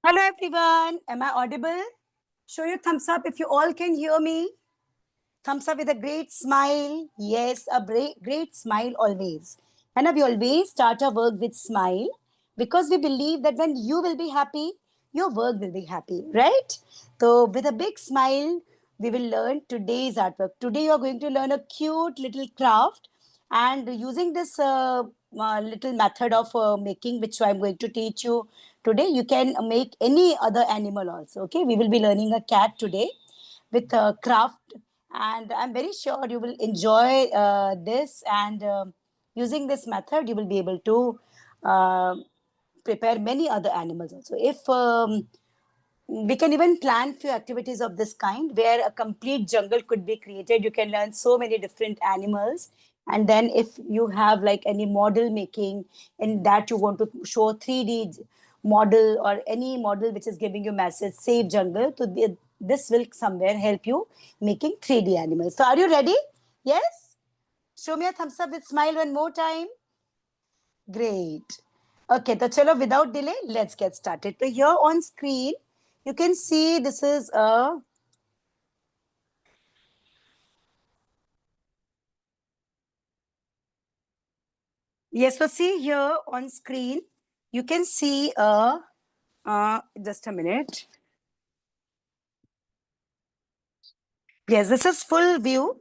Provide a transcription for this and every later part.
Hello everyone, am I audible? Show your thumbs up if you all can hear me. Thumbs up with a great smile. Yes, a great smile always. And we always start our work with smile because we believe that when you will be happy, your work will be happy, right? So with a big smile, we will learn today's artwork. Today you are going to learn a cute little craft, and using this little method of making, which I'm going to teach you today, you can make any other animal also. Okay, we will be learning a cat today with craft, and I'm very sure you will enjoy this, and using this method you will be able to uh, prepare many other animals also. If we can even plan few activities of this kind where a complete jungle could be created. You can learn so many different animals, and then if you have like any model making in that you want to show 3D model or any model which is giving you message save jungle, so this will somewhere help you making 3D animals. So are you ready? Yes, show me a thumbs up with smile one more time. Great. Okay, so chalo, without delay, let's get started. So here on screen, you can see this is a yes. So see here on screen, you can see a just a minute. Yes, this is full view.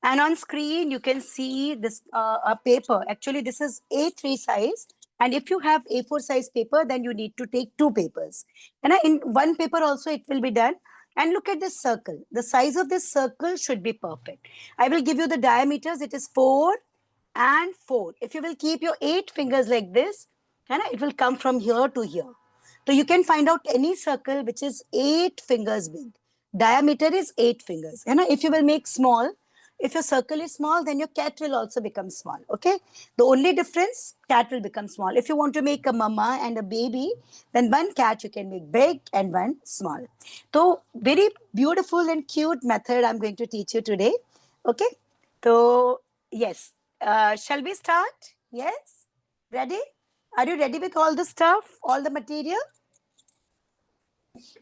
And on screen, you can see this a paper. Actually, this is A3 size. And if you have A4 size paper, then you need to take two papers. And in one paper also, it will be done. And look at this circle. The size of this circle should be perfect. I will give you the diameters. It is 4 and 4. If you will keep your 8 fingers like this, it will come from here to here. So you can find out any circle which is 8 fingers big. Diameter is 8 fingers. If you will make small, if your circle is small, then your cat will also become small. Okay. The only difference, cat will become small. If you want to make a mama and a baby, then one cat you can make big and one small. So very beautiful and cute method I'm going to teach you today. Okay. So yes. Shall we start? Yes. Ready? Are you ready with all the stuff, all the material?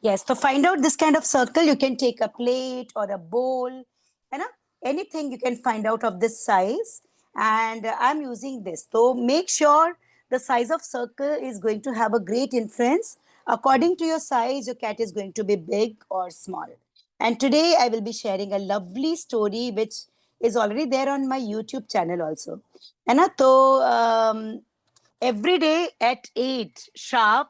Yes, to find out this kind of circle, you can take a plate or a bowl, anything you can find out of this size. And I'm using this. So make sure the size of circle is going to have a great influence. According to your size, your cat is going to be big or small. And today I will be sharing a lovely story which is already there on my YouTube channel also. So every day at 8 sharp,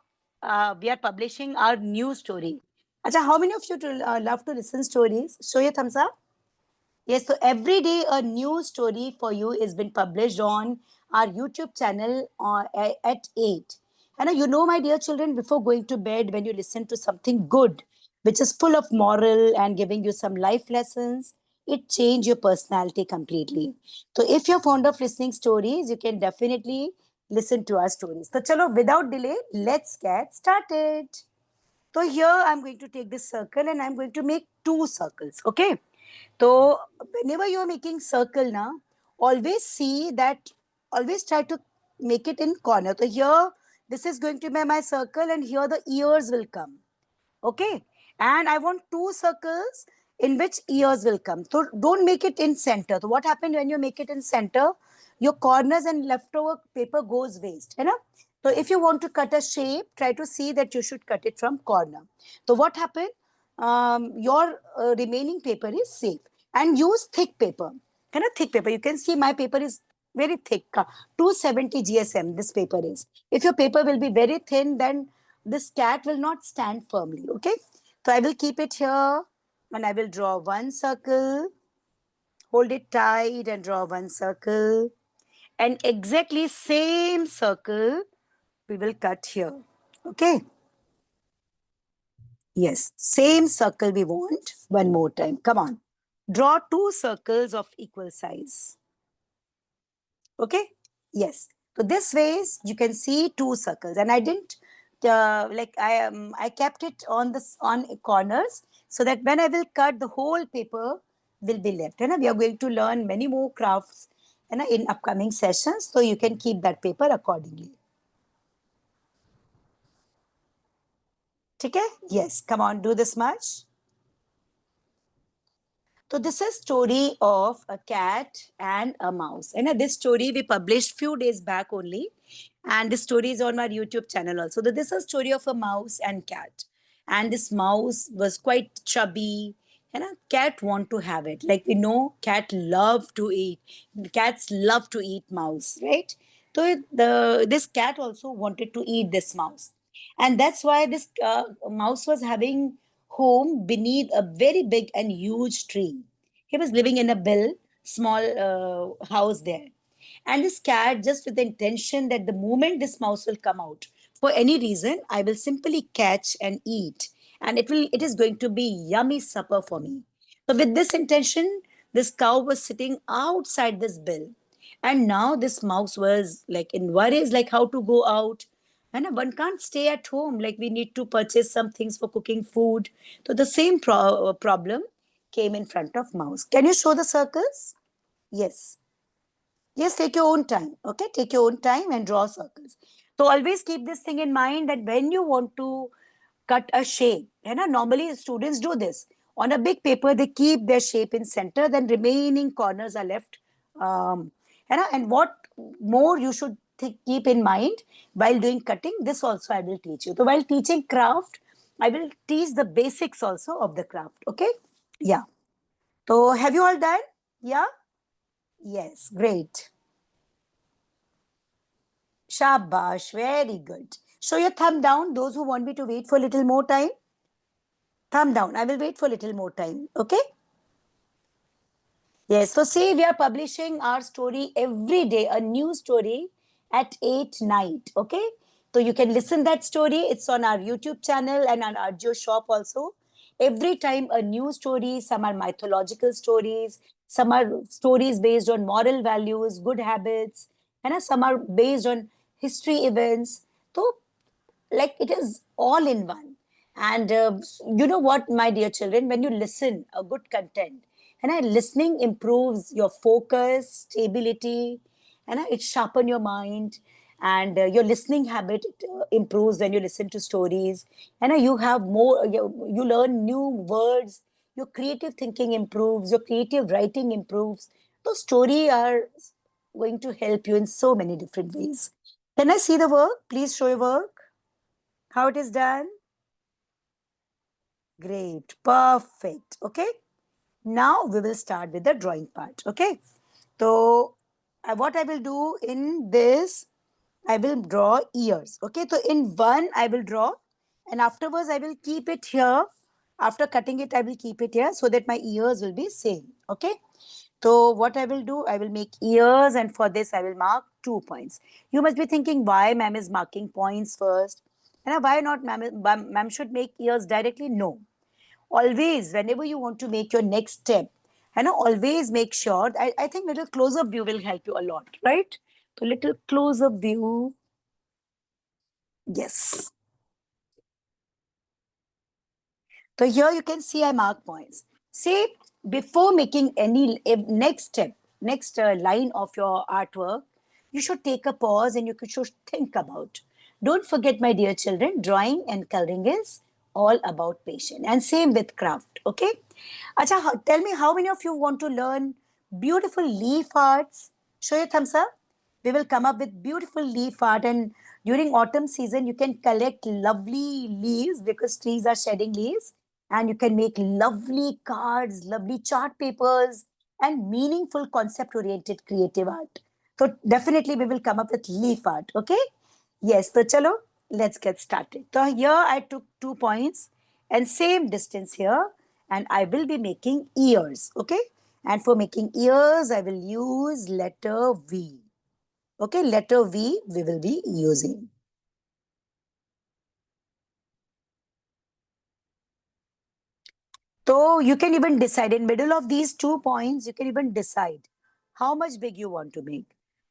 we are publishing our new story. Acha, how many of you love to listen stories? Show your thumbs up. Yes, so every day a new story for you is been published on our YouTube channel at 8. And you know, my dear children, before going to bed, when you listen to something good, which is full of moral and giving you some life lessons, it change your personality completely. So if you're fond of listening stories, you can definitely listen to our stories. So chalo, without delay, let's get started. So here I'm going to take this circle and I'm going to make two circles. Okay. So whenever you're making circle now, always see that, always try to make it in corner. So here, this is going to be my circle and here the ears will come. Okay. And I want two circles in which ears will come. So don't make it in center. So what happens when you make it in center? Your corners and leftover paper goes waste. So if you want to cut a shape, try to see that you should cut it from corner. So what happened? Your remaining paper is safe. And use thick paper. Thick paper. You can see my paper is very thick. 270 GSM this paper is. If your paper will be very thin, then this cat will not stand firmly. Okay. So I will keep it here and I will draw one circle. Hold it tight and draw one circle. And exactly same circle we will cut here. Okay. Yes, same circle we want. One more time. Come on. Draw two circles of equal size. Okay. Yes. So this ways you can see two circles, and I didn't I kept it on this on corners so that when I will cut, the whole paper will be left. We are going to learn many more crafts in upcoming sessions, so you can keep that paper accordingly. ठीक है? Yes, come on, do this much. So this is story of a cat and a mouse. And this story we published few days back only. And this story is on our YouTube channel also. So this is a story of a mouse and cat. And this mouse was quite chubby. And a cat want to have it. Like we know, cat love to eat. Cats love to eat mouse, right? So this cat also wanted to eat this mouse. And that's why this mouse was having home beneath a very big and huge tree. He was living in a small house there. And this cat, just with the intention that the moment this mouse will come out, for any reason, I will simply catch and eat. And it is going to be yummy supper for me. So with this intention, this cow was sitting outside this bill. And now this mouse was like in worries, like how to go out. And one can't stay at home. Like we need to purchase some things for cooking food. So the same problem came in front of mouse. Can you show the circles? Yes. Yes, take your own time. Okay, take your own time and draw circles. So always keep this thing in mind that when you want to cut a shape, normally students do this. On a big paper, they keep their shape in center, then remaining corners are left. And what more you should keep in mind while doing cutting, this also I will teach you. So while teaching craft, I will teach the basics also of the craft. Okay? Yeah. So have you all done? Yeah? Yes, great. Shabash, very good. Show your thumb down, those who want me to wait for a little more time. Thumb down, I will wait for a little more time, okay? Yes, so see, we are publishing our story every day, a new story at 8 night, okay? So you can listen that story. It's on our YouTube channel and on our Geo shop also. Every time a new story, some are mythological stories, some are stories based on moral values, good habits, and some are based on history events. So like it is all in one. And you know what, my dear children, when you listen a good content, listening improves your focus, stability, and it sharpen your mind. And your listening habit improves when you listen to stories. And you have more, you learn new words, your creative thinking improves, your creative writing improves. Those story are going to help you in so many different ways. Can I see the work? Please show your work. How it is done? Great, perfect. Okay, now we will start with the drawing part. Okay, so what I will do in this, I will draw ears. Okay, so in one I will draw, and afterwards I will keep it here. After cutting it, I will keep it here so that my ears will be same. Okay, so what I will do, I will make ears, and for this I will mark 2 points. You must be thinking why ma'am is marking points first. And why not ma'am should make ears directly? No. Always, whenever you want to make your next step, always make sure, I think little close-up view will help you a lot, right? So little close-up view. Yes. So here you can see I mark points. See, before making any next step, next line of your artwork, you should take a pause and you should think about. Don't forget, my dear children, drawing and coloring is all about patience. And same with craft, okay? Acha, tell me how many of you want to learn beautiful leaf arts? Show your thumbs up. We will come up with beautiful leaf art, and during autumn season you can collect lovely leaves because trees are shedding leaves, and you can make lovely cards, lovely chart papers, and meaningful concept oriented creative art. So definitely we will come up with leaf art. Okay, yes, so chalo, let's get started. So here I took 2 points and same distance here, and I will be making ears. Okay, and for making ears I will use letter V. Okay, letter V we will be using. So you can even decide in middle of these 2 points, you can even decide how much big you want to make.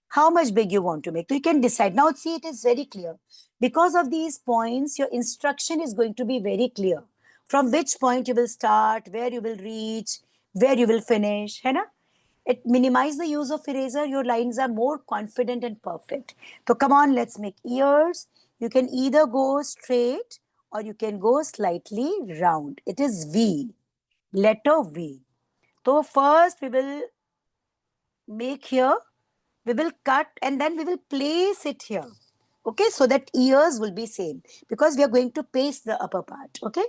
How much big you want to make. So you can decide. Now see, it is very clear. Because of these points, your instruction is going to be very clear. From which point you will start, where you will reach, where you will finish. है ना? It minimize the use of eraser. Your lines are more confident and perfect. So come on, let's make ears. You can either go straight or you can go slightly round. It is V, letter V. So first we will make here, we will cut and then we will place it here. Okay, so that ears will be same because we are going to paste the upper part. Okay,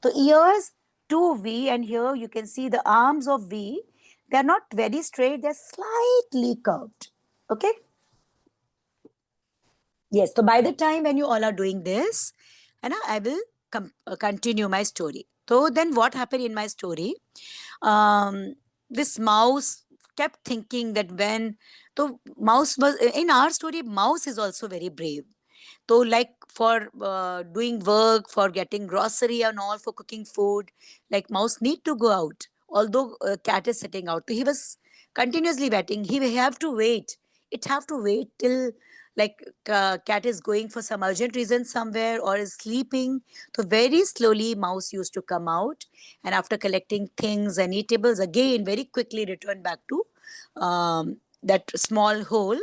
so ears to V, and here you can see the arms of V. They are not very straight, they're slightly curved. Okay, yes, so by the time when you all are doing this, and I will continue my story. So then what happened in my story? um, this mouse kept thinking that when the mouse was in our story, mouse is also very brave. So like for doing work, for getting grocery and all, for cooking food, like mouse need to go out, although cat is sitting out. So he was continuously waiting, he will have to wait, it have to wait till like cat is going for some urgent reason somewhere or is sleeping. So very slowly mouse used to come out, and after collecting things and eatables, again very quickly return back to that small hole,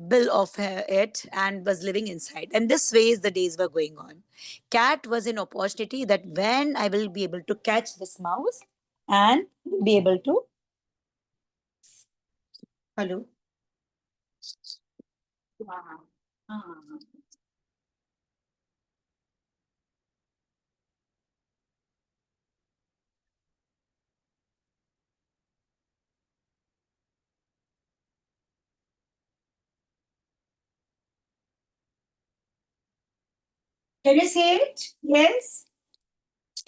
bill of it, and was living inside. And this ways the days were going on. Cat was an opportunity that when I will be able to catch this mouse and be able to. Hello. Wow. Ah. Can you see it? Yes.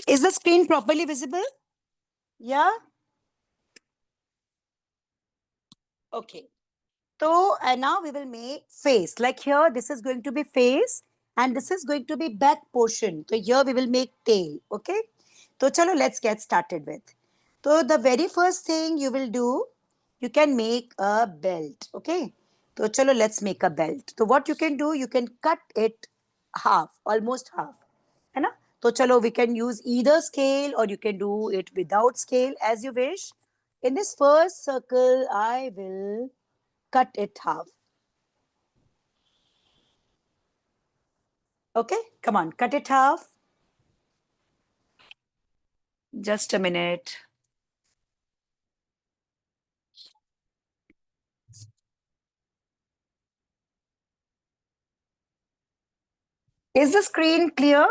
Is the screen properly visible? Yeah. Okay. So now we will make face. Like here, this is going to be face and this is going to be back portion. So here we will make tail. Okay. So chalo, let's get started with. So the very first thing you will do, you can make a belt. Okay. So chalo, let's make a belt. So what you can do, you can cut it half, almost half. है ना? So chalo, we can use either scale or you can do it without scale as you wish. In this first circle, I will cut it half. Okay, come on, cut it half. Just a minute. Is the screen clear?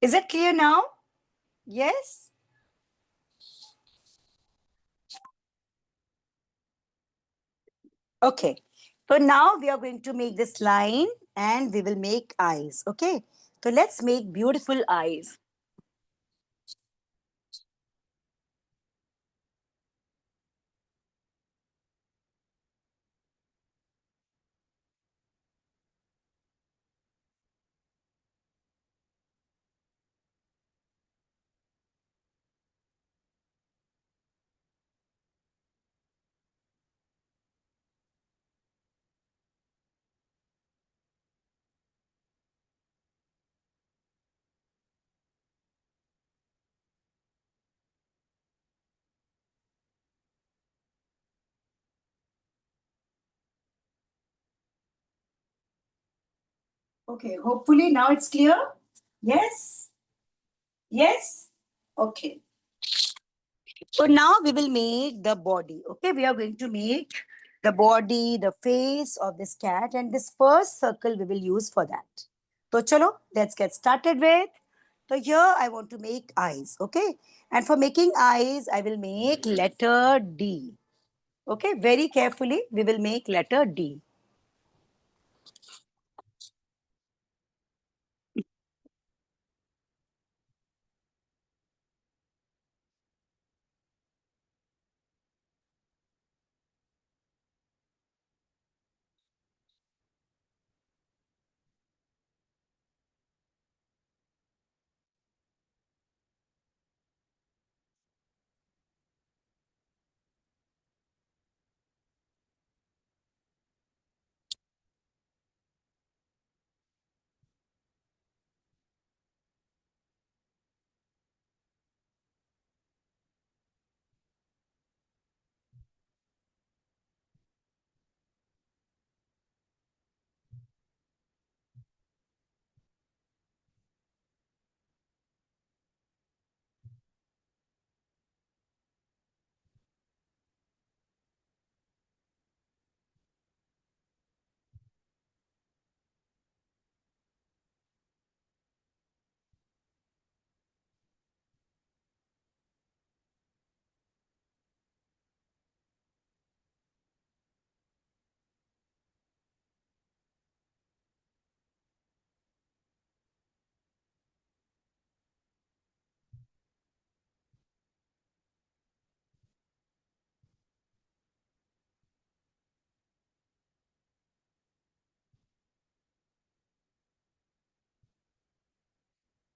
Is it clear now? Yes? Okay. So now we are going to make this line and we will make eyes. Okay. So let's make beautiful eyes. Okay. Hopefully now it's clear. Yes? Yes? Okay. So now we will make the body. Okay, we are going to make the body, the face of this cat, and this first circle we will use for that. So chalo, let's get started with. So here I want to make eyes. Okay, and for making eyes, I will make letter D. Okay, very carefully we will make letter D.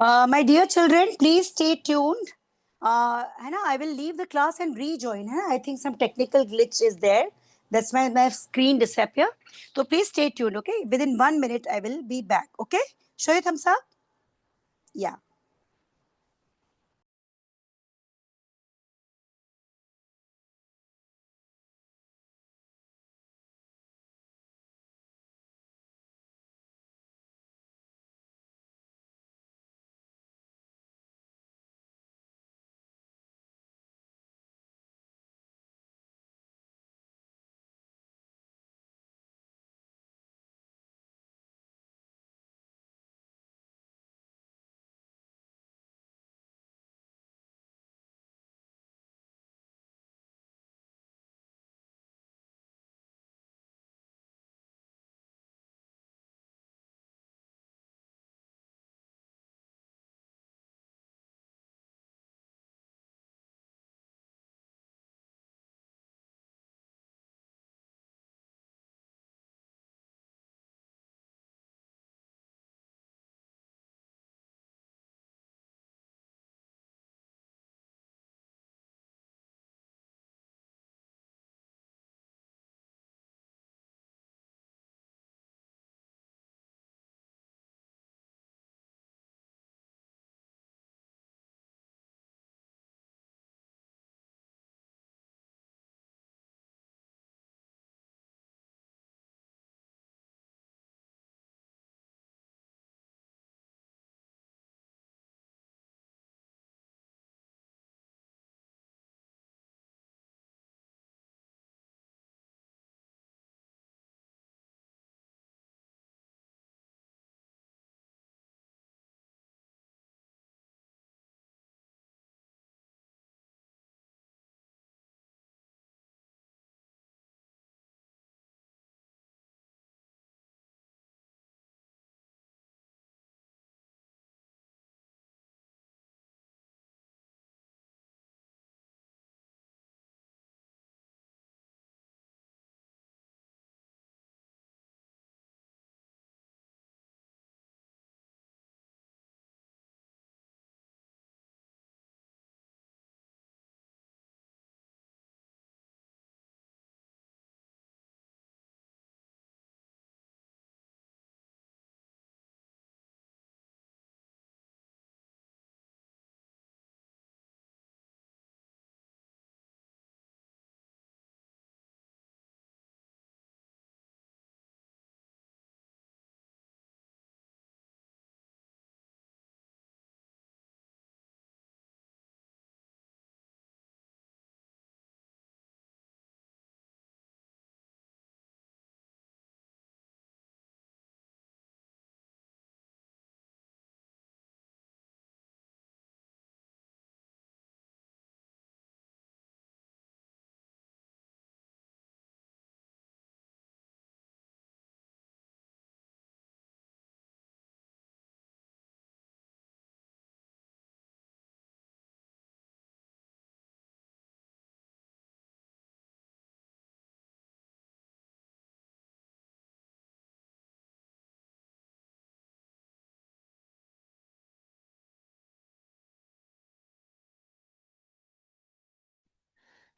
My dear children, please stay tuned. Hannah, I will leave the class and rejoin. I think some technical glitch is there. That's why my screen disappear. So please stay tuned, okay? Within 1 minute, I will be back, okay? Show your thumbs up. Yeah.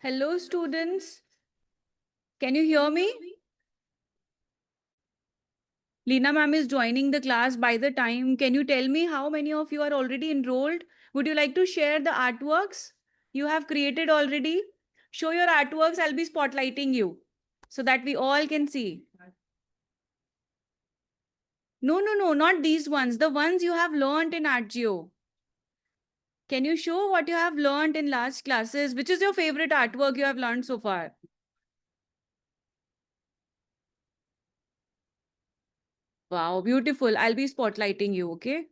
Hello, students. Can you hear me? Lina ma'am is joining the class by the time. Can you tell me how many of you are already enrolled? Would you like to share the artworks you have created already? Show your artworks. I'll be spotlighting you so that we all can see. No, no, no, not these ones. The ones you have learned in ArtGeo. Can you show what you have learned in last classes? Which is your favorite artwork you have learned so far? Wow, beautiful. I'll be spotlighting you, okay?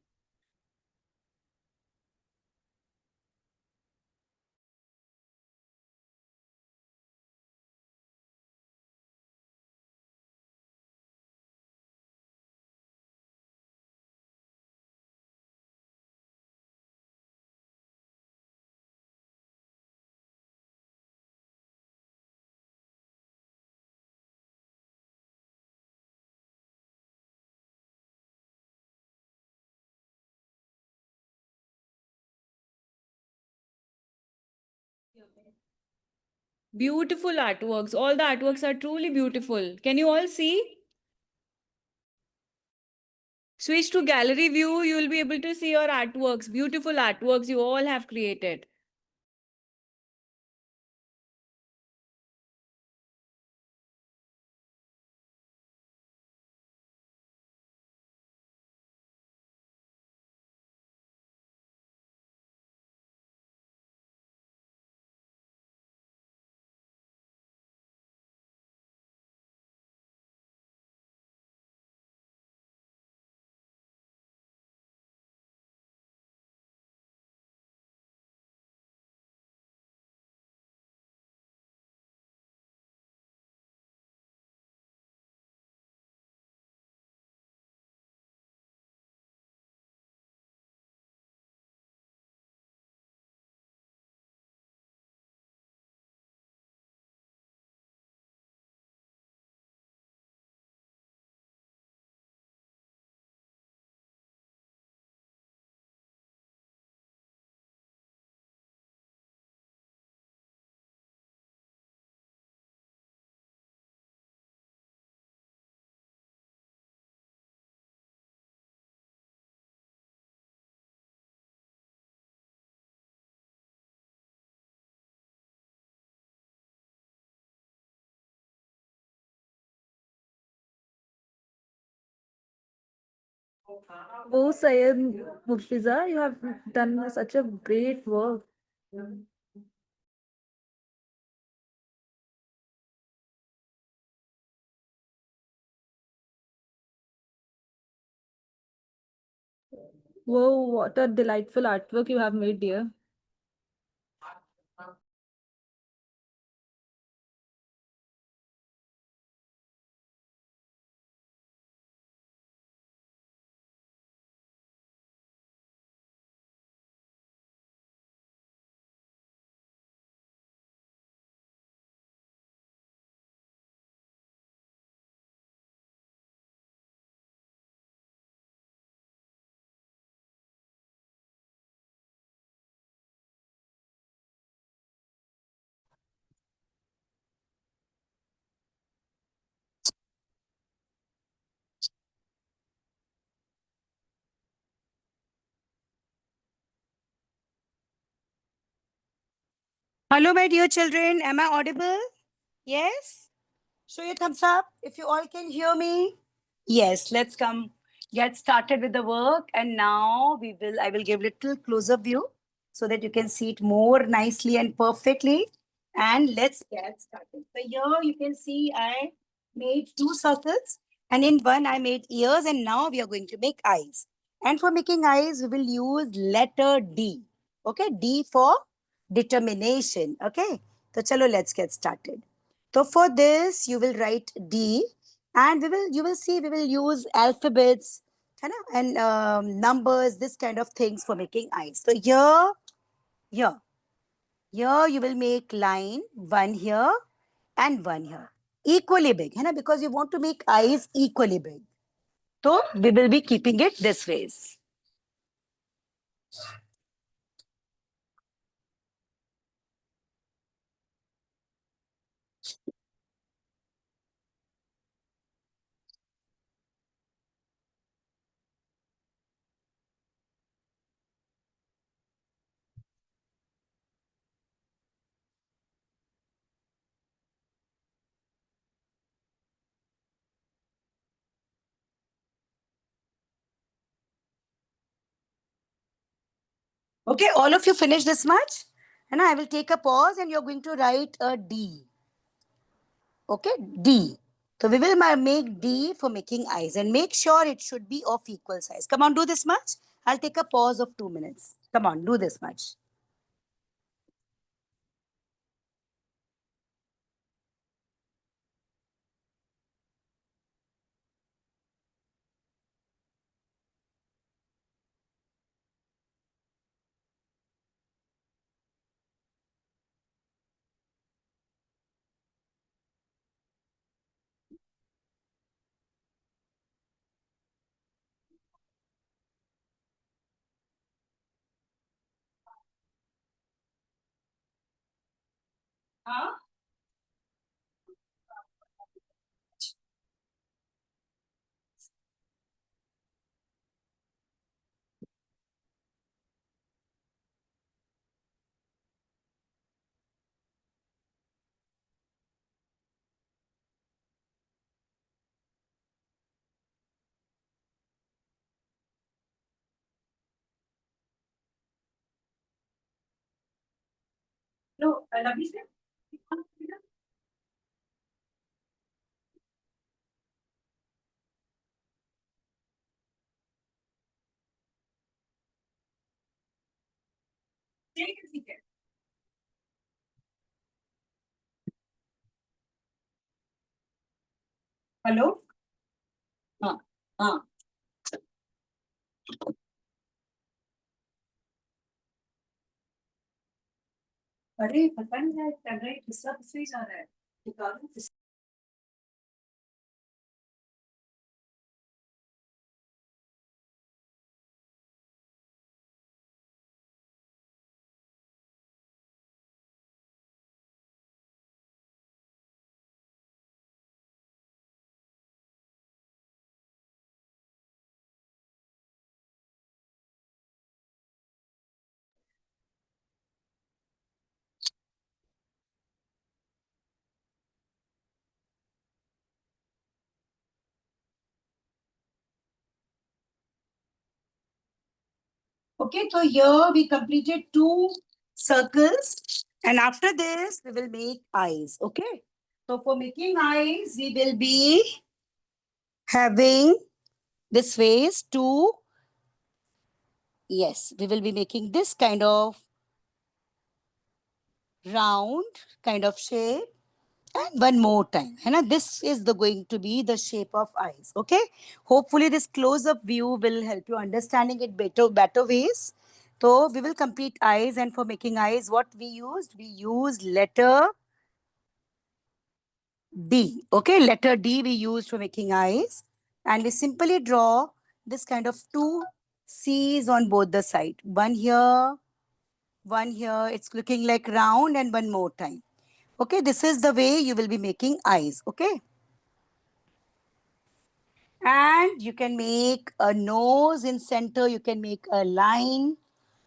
Beautiful artworks. All the artworks are truly beautiful. Can you all see? Switch to gallery view. You will be able to see your artworks. Beautiful artworks you all have created. Oh, Syed Murfiza, you have done such a great work. Whoa, what a delightful artwork you have made, dear. Hello, my dear children. Am I audible? Yes? Show your thumbs up if you all can hear me. Yes, let's come get started with the work. And now I will give little closer view so that you can see it more nicely and perfectly. And let's get started. So here you can see I made two circles, and in one I made ears, and now we are going to make eyes. And for making eyes, we will use letter D. Okay, D for determination. Okay, so chalo, let's get started. So for this, you will write D, and you will see we will use alphabets, है ना, and numbers, this kind of things for making eyes. So here, here you will make line one here and one here, equally big, है ना, because you want to make eyes equally big. So we will be keeping it this ways. Okay, all of you finish this much, and I will take a pause, and you're going to write a D. Okay, D. So we will make D for making eyes, and make sure it should be of equal size. Come on, do this much. I'll take a pause of 2 minutes. Come on, do this much. Huh? No, I love you. ठीक है. Hello. हाँ. हाँ. अरे पता नहीं यार कर रहे किसका किससे ही जा रहा है. निकालो. Okay, so here we completed 2 circles, and after this we will make eyes. Okay, so for making eyes, we will be having this face two. Yes, we will be making this kind of round kind of shape. And one more time, and this is the going to be the shape of eyes. Okay, hopefully this close-up view will help you understanding it better ways. So we will complete eyes, and for making eyes, what we used letter D. Okay, letter D we used for making eyes, and we simply draw this kind of 2 C's on both the side. One here, one here. It's looking like round, and one more time. Okay, this is the way you will be making eyes. Okay. And you can make a nose in center, you can make a line,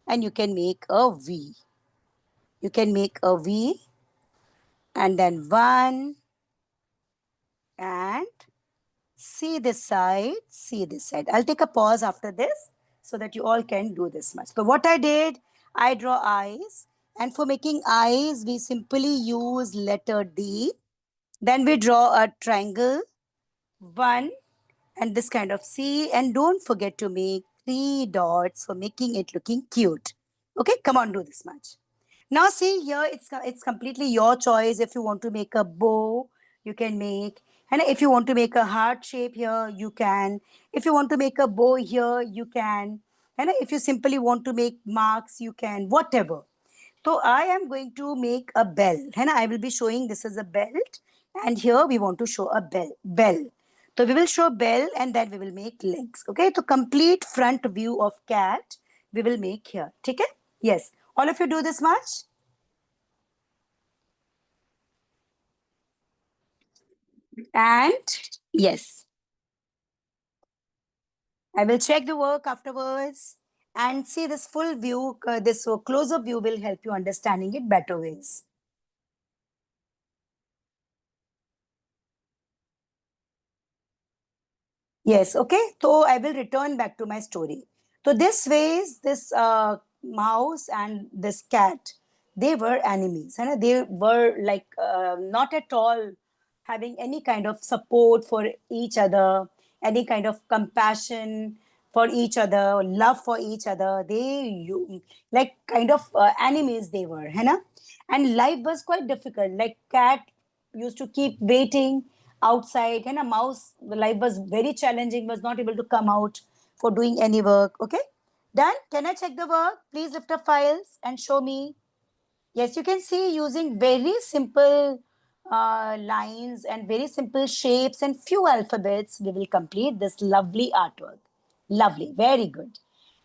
and you can make a V. You can make a V, and then one, and see this side, see this side. I'll take a pause after this so that you all can do this much. So what I did, I draw eyes, and for making eyes, we simply use letter D. Then we draw a triangle, one, and this kind of C. And don't forget to make 3 dots for making it looking cute. Okay, come on, do this much. Now see here, it's completely your choice. If you want to make a bow, you can make. And if you want to make a heart shape here, you can. If you want to make a bow here, you can. And if you simply want to make marks, you can, whatever. So I am going to make a bell. And I will be showing this is a belt. And here we want to show a bell. So we will show bell, and then we will make legs. Okay. So complete front view of cat we will make here. Okay. Yes. All of you do this much? And yes, I will check the work afterwards and see this full view. This close-up view will help you understanding it better ways. Yes, okay. So I will return back to my story. So this ways, this mouse and this cat, they were enemies, and they were like not at all having any kind of support for each other, any kind of compassion for each other, love for each other. Like kind of enemies they were, है ना? And life was quite difficult. Like cat used to keep waiting outside, and a mouse, the life was very challenging, was not able to come out for doing any work. Okay, done. Can I check the work? Please lift up files and show me. Yes, you can see using very simple lines and very simple shapes and few alphabets, we will complete this lovely artwork. Lovely, very good.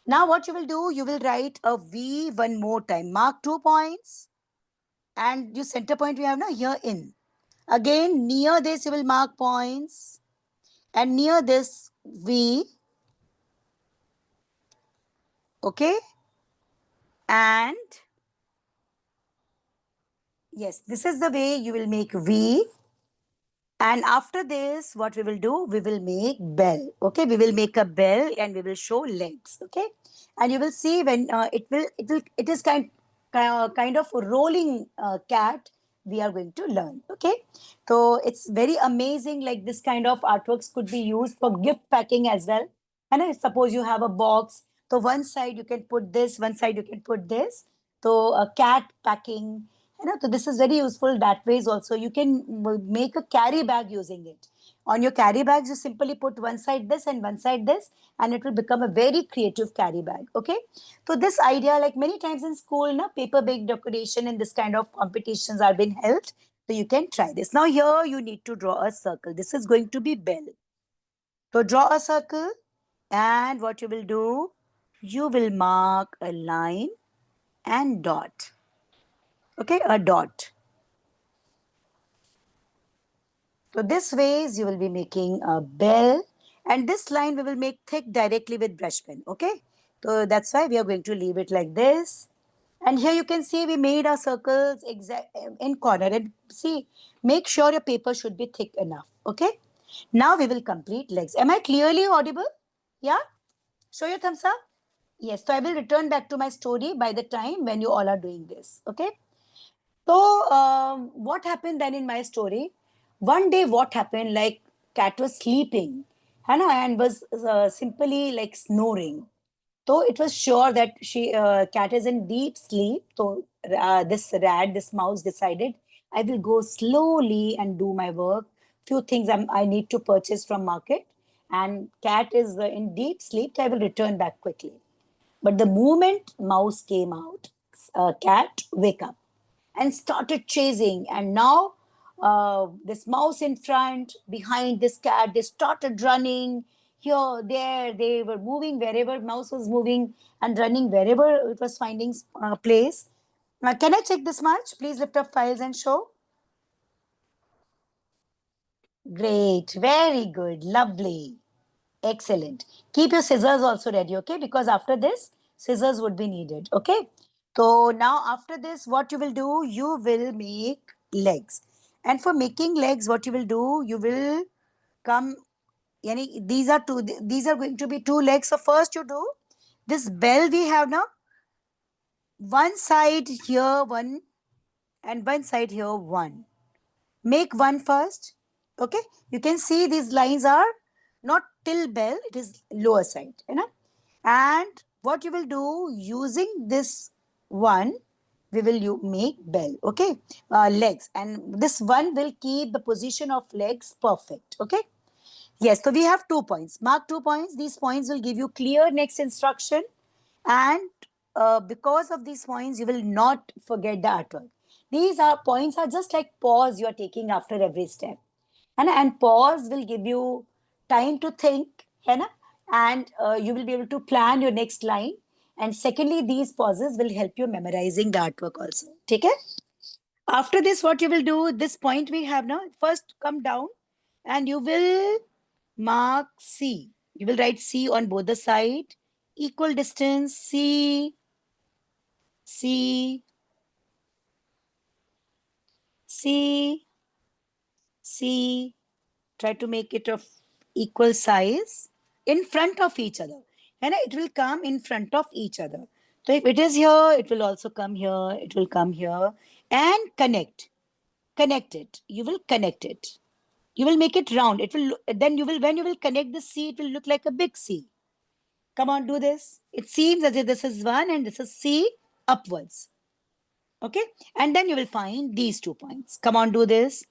Now what you will do, you will write a V one more time. Mark 2 points And your center point we have now here in. Again, near this you will mark points, and near this V. Okay. And yes, this is the way you will make V. And after this, what we will do, we will make bell. Okay, we will make a bell and we will show legs. Okay, and you will see when it is kind of a rolling cat. We are going to learn. Okay, so it's very amazing. Like this kind of artworks could be used for gift packing as well. And I suppose you have a box. So one side you can put this, one side you can put this. So a cat packing, so this is very useful that ways also. You can make a carry bag using it. On your carry bags, you simply put one side this and one side this, and it will become a very creative carry bag. Okay. So this idea, like many times in school, paper bag decoration and this kind of competitions are being held. So you can try this. Now here you need to draw a circle. This is going to be bell. So draw a circle, and what you will do, you will mark a line and dot. Okay, a dot. So this ways you will be making a bell, and this line we will make thick directly with brush pen. Okay, so that's why we are going to leave it like this. And here you can see we made our circles exact in corner, and see, make sure your paper should be thick enough. Okay, now we will complete legs. Am I clearly audible? Yeah, show your thumbs up. Yes, so I will return back to my story by the time when you all are doing this. Okay. So, what happened then in my story? One day, what happened? Like, cat was sleeping, and was simply like snoring. So it was sure that cat is in deep sleep. So this mouse decided, I will go slowly and do my work. Few things I need to purchase from market, and cat is in deep sleep. So I will return back quickly. But the moment mouse came out, cat wake up and started chasing. And now this mouse in front, behind this cat, they started running here, there. They were moving wherever mouse was moving and running wherever it was finding place. Can I check this much? Please lift up files and show. Great, very good, lovely. Excellent. Keep your scissors also ready, okay? Because after this, scissors would be needed, okay? So now after this, what you will do, you will make legs. And for making legs, what you will do, you will come, these are going to be two legs. So first you do this bell we have now, one side here, one, and one side here, one. Make one first, okay? You can see these lines are not till bell, it is lower side, and what you will do, using this one, we will make bell, okay? Legs, and this one will keep the position of legs perfect, okay? Yes, so we have 2 points. Mark 2 points. These points will give you clear next instruction, and because of these points, you will not forget the artwork. These are points are just like pause you are taking after every step, and pause will give you time to think, and you will be able to plan your next line. And secondly, these pauses will help you memorizing the artwork also. Take it. After this, what you will do, this point we have now, first come down and you will mark C. You will write C on both the side, equal distance, C, C, C, C. Try to make it of equal size in front of each other. And it will come in front of each other. So if it is here, it will also come here, it will come here, and connect. Connect it. You will connect it. You will make it round. It will then you will when you will connect the C, it will look like a big C. Come on, do this. It seems as if this is one and this is C upwards. Okay, and then you will find these 2 points. Come on, do this.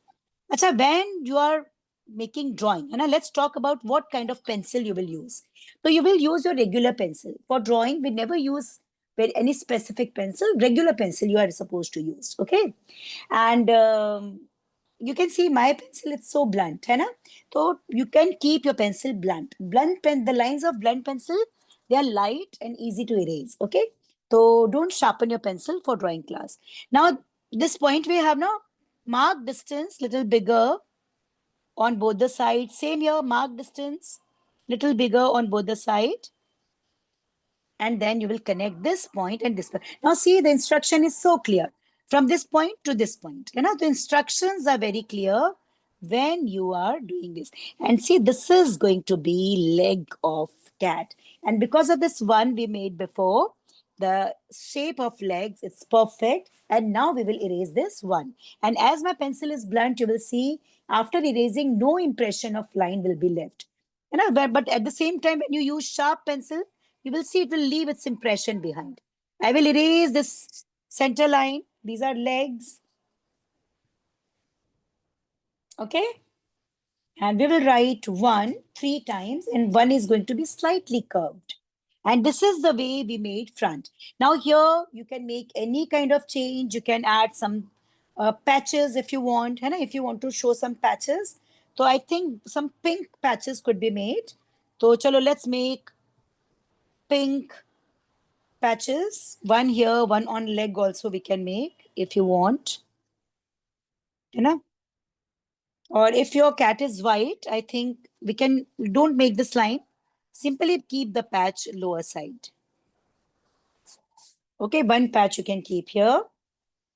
Acha, when you are making drawing, let's talk about what kind of pencil you will use. So you will use your regular pencil. For drawing, we never use any specific pencil. Regular pencil you are supposed to use. Okay, and you can see my pencil, it's so blunt, so you can keep your pencil blunt. The lines of blunt pencil, they are light and easy to erase. Okay, so don't sharpen your pencil for drawing class. Now this point we have now mark distance little bigger on both the sides. Same here, mark distance little bigger on both the side. And then you will connect this point and this point. Now see, the instruction is so clear. From this point to this point. You know, the instructions are very clear when you are doing this. And see, this is going to be leg of cat. And because of this one we made before, the shape of legs, it's perfect. And now we will erase this one. And as my pencil is blunt, you will see after erasing, no impression of line will be left. You know, but at the same time, when you use sharp pencil, you will see it will leave its impression behind. I will erase this center line. These are legs. Okay. And we will write 1 3 times, and 1 is going to be slightly curved. And this is the way we made front. Now here you can make any kind of change. You can add some patches if you want. If you want to show some patches. So I think some pink patches could be made. So chalo, let's make pink patches. One here, one on leg also we can make if you want. Or if your cat is white, I think don't make this line. Simply keep the patch lower side. Okay, one patch you can keep here.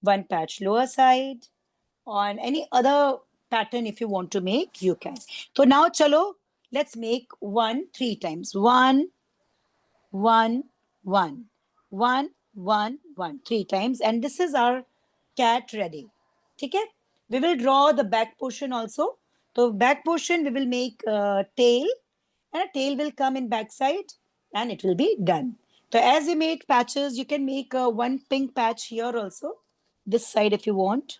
One patch lower side. On any other pattern if you want to make, you can. So now chalo, let's make 1 3 times. 1 1 1 1 1 1 3 times, and this is our cat ready. Okay, we will draw the back portion also. So back portion we will make a tail, and a tail will come in back side, and it will be done. So as you made patches, you can make one pink patch here also, this side if you want.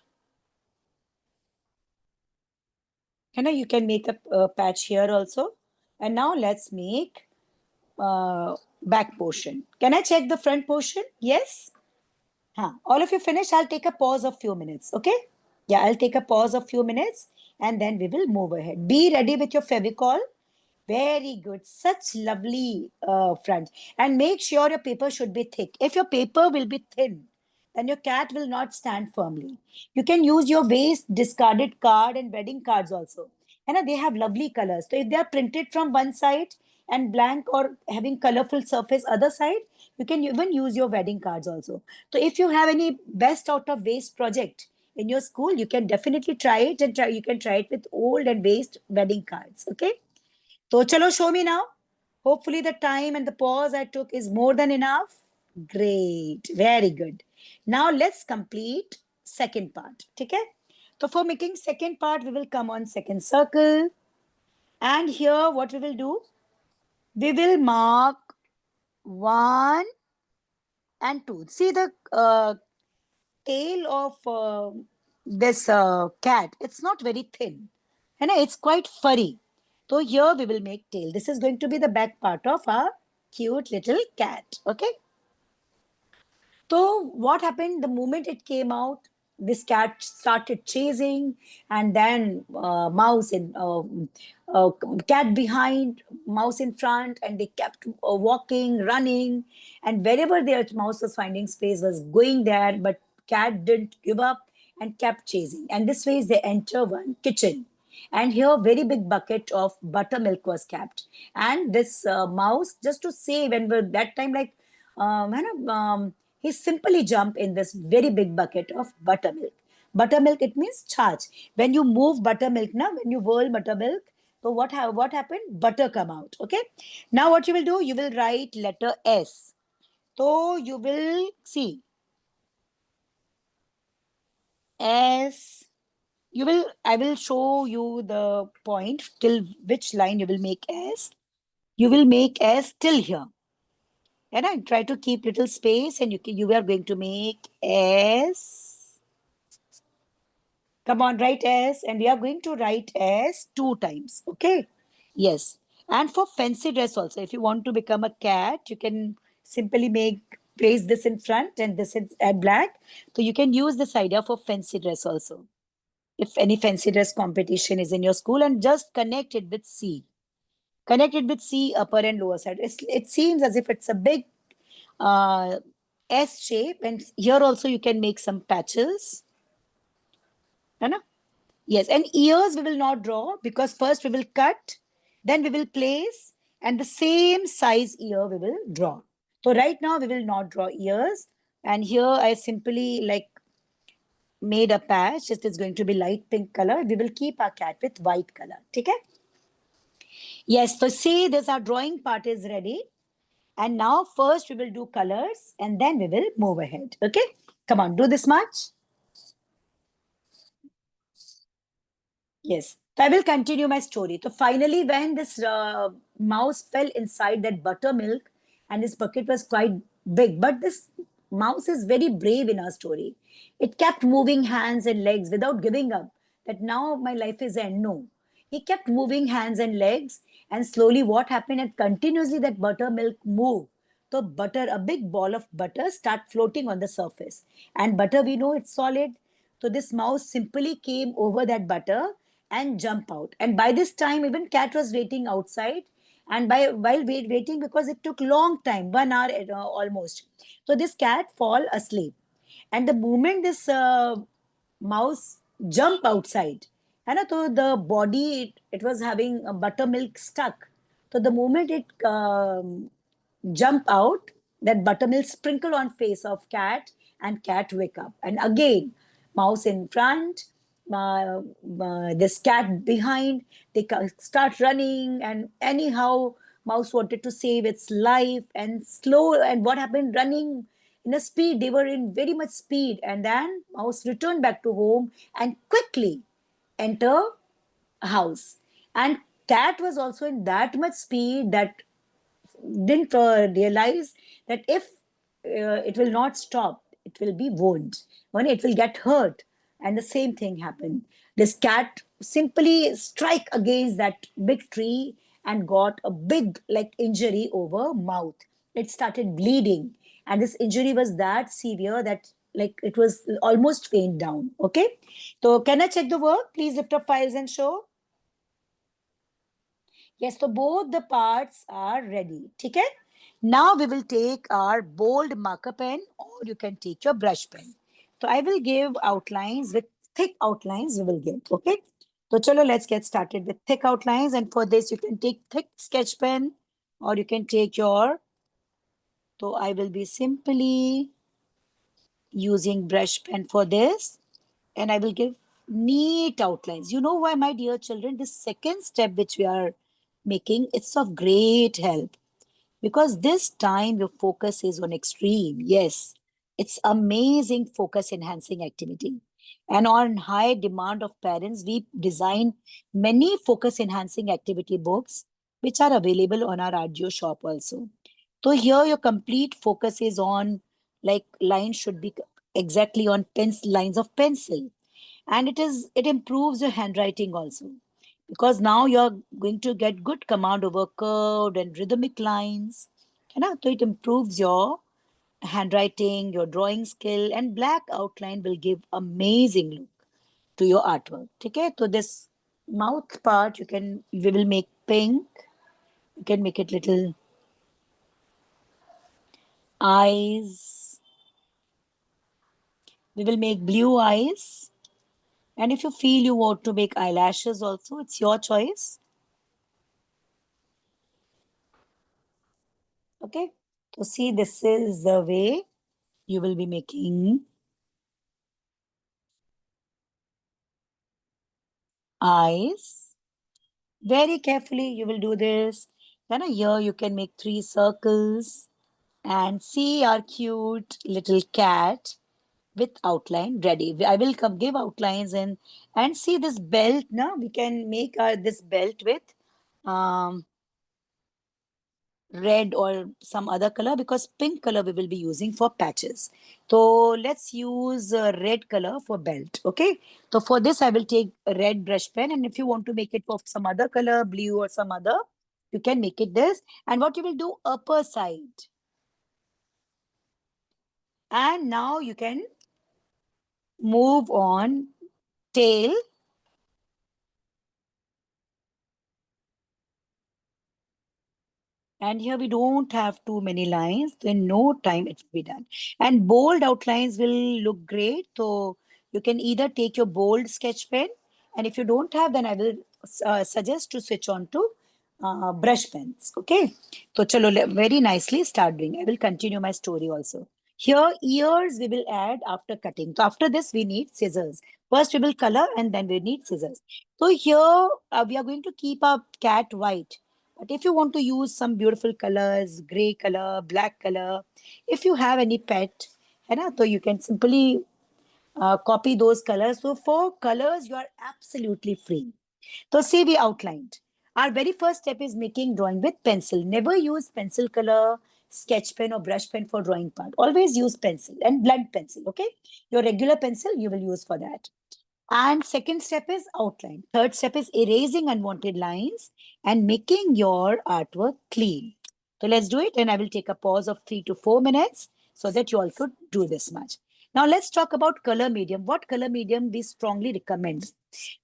You can make a patch here also. And now let's make back portion. Can I check the front portion? Yes. All of you finish. I'll take a pause of few minutes. Okay. Yeah, I'll take a pause of few minutes, and then we will move ahead. Be ready with your Fevicol. Very good. Such lovely front. And make sure your paper should be thick. If your paper will be thin, then your cat will not stand firmly. You can use your waste discarded card and wedding cards also. And they have lovely colors. So if they are printed from one side and blank or having colorful surface other side, you can even use your wedding cards also. So if you have any best out of waste project in your school, you can definitely try it, and you can try it with old and waste wedding cards. Okay. So chalo, show me now. Hopefully the time and the pause I took is more than enough. Great. Very good. Now let's complete second part. Okay. So for making second part, we will come on second circle. And here what we will do, we will mark 1 and 2. See the tail of this cat. It's not very thin. And it's quite furry. So here we will make tail. This is going to be the back part of our cute little cat. Okay. So what happened the moment it came out? This cat started chasing, and then cat behind, mouse in front, and they kept walking, running, and wherever their mouse was finding space was going there, but cat didn't give up and kept chasing. And this way they enter one kitchen. And here very big bucket of buttermilk was kept. And this mouse, just to save, and that time like he simply jumped in this very big bucket of buttermilk. Buttermilk, it means charge. When you move buttermilk, now when you whirl buttermilk, so what happened? Butter come out. Okay. Now what you will do? You will write letter S. So you will see S. I will show you the point till which line you will make S. You will make S till here. And I try to keep little space, and you are going to make S. Come on, write S, and we are going to write S 2 times. Okay. Yes. And for fancy dress also, if you want to become a cat, you can simply place this in front and this is at black. So you can use this idea for fancy dress also. If any fancy dress competition is in your school, and just connect it with C. Connect it with C, upper and lower side. It seems as if it's a big S shape, and here also you can make some patches. है ना? Yes, and ears we will not draw because first we will cut, then we will place, and the same size ear we will draw. So right now we will not draw ears, and here I simply like made a patch. It is going to be light pink color. We will keep our cat with white color. Okay? Yes, so see this our drawing part is ready. And now first we will do colors and then we will move ahead. Okay? Come on, do this much. Yes. So I will continue my story. So finally, when this mouse fell inside that buttermilk, and this bucket was quite big, but this mouse is very brave in our story. It kept moving hands and legs without giving up. That now my life is end. No, he kept moving hands and legs, and slowly what happened? And continuously that buttermilk moved. So butter, a big ball of butter, start floating on the surface. And butter, we know it's solid. So this mouse simply came over that butter and jump out. And by this time, even cat was waiting outside. And while waiting, because it took long time, 1 hour almost. So this cat fall asleep. And the moment this mouse jump outside, and so the body it was having a buttermilk stuck. So the moment it jump out, that buttermilk sprinkle on face of cat, and cat wake up. And again, mouse in front, this cat behind, they start running, and anyhow mouse wanted to save its life, and slow, and what happened, running in a speed, they were in very much speed, and then mouse returned back to home and quickly enter a house. And cat was also in that much speed that didn't realize that if it will not stop, it will be wound. When it will get hurt, and the same thing happened. This cat simply strike against that big tree and got a big like injury over mouth. It started bleeding, and this injury was that severe that like it was almost faint down. Okay, so can I check the work? Please lift up files and show. Yes, so both the parts are ready. Okay. Now we will take our bold marker pen, or you can take your brush pen. So I will give outlines with thick outlines we will give. Okay. So chalo, let's get started with thick outlines. And for this, you can take thick sketch pen, or you can take your. So I will be simply using brush pen for this, and I will give neat outlines. You know why, my dear children, this second step which we are making, it's of great help, because this time your focus is on extreme. Yes, it's amazing focus enhancing activity. And on high demand of parents, we design many focus enhancing activity books which are available on our Arduino shop also. So here your complete focus is on, like, lines should be exactly on pencil, lines of pencil, and it improves your handwriting also, because now you're going to get good command over curved and rhythmic lines. So it improves your handwriting, your drawing skill, and black outline will give amazing look to your artwork. Okay, so this mouth part we will make pink. You can make it little eyes. We will make blue eyes. And if you feel you want to make eyelashes also, it's your choice. Okay, so see, this is the way you will be making eyes. Very carefully you will do this. Then here you can make 3 circles, and see our cute little cat with outline ready. I will come give outlines, and see this belt. Now we can make this belt with um, red or some other color, because pink color we will be using for patches. So let's use red color for belt. Okay. So for this, I will take a red brush pen. And if you want to make it of some other color, blue or some other, you can make it this. And what you will do, upper side. And now you can move on tail. And here we don't have too many lines. So in no time it will be done. And bold outlines will look great. So you can either take your bold sketch pen, and if you don't have, then I will suggest to switch on to brush pens. Okay. So chalo, very nicely start doing. I will continue my story also. Here, ears we will add after cutting. So after this, we need scissors. First, we will color and then we need scissors. So here, we are going to keep our cat white. But if you want to use some beautiful colors, gray color, black color, if you have any pet, है ना, so you can simply copy those colors. So for colors, you are absolutely free. So see, we outlined. Our very first step is making drawing with pencil. Never use pencil color, sketch pen or brush pen for drawing part. Always use pencil and blunt pencil, okay? Your regular pencil you will use for that. And second step is outline. Third step is erasing unwanted lines and making your artwork clean. So let's do it, and I will take a pause of 3 to 4 minutes so that you all could do this much. Now let's talk about color medium. What color medium we strongly recommend?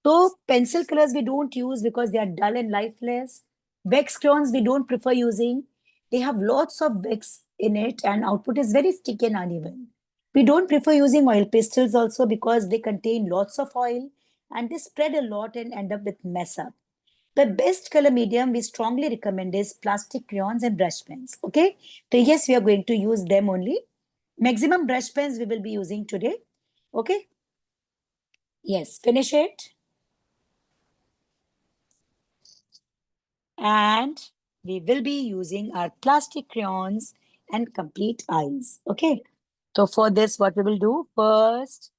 So pencil colors we don't use because they are dull and lifeless. Wax crayons we don't prefer using. They have lots of wax in it and output is very sticky and uneven. We don't prefer using oil pastels also because they contain lots of oil and they spread a lot and end up with mess up. The best color medium we strongly recommend is plastic crayons and brush pens. Okay. So yes, we are going to use them only. Maximum brush pens we will be using today. Okay. Yes, finish it. And we will be using our plastic crayons and complete eyes. Okay. So for this, what we will do first,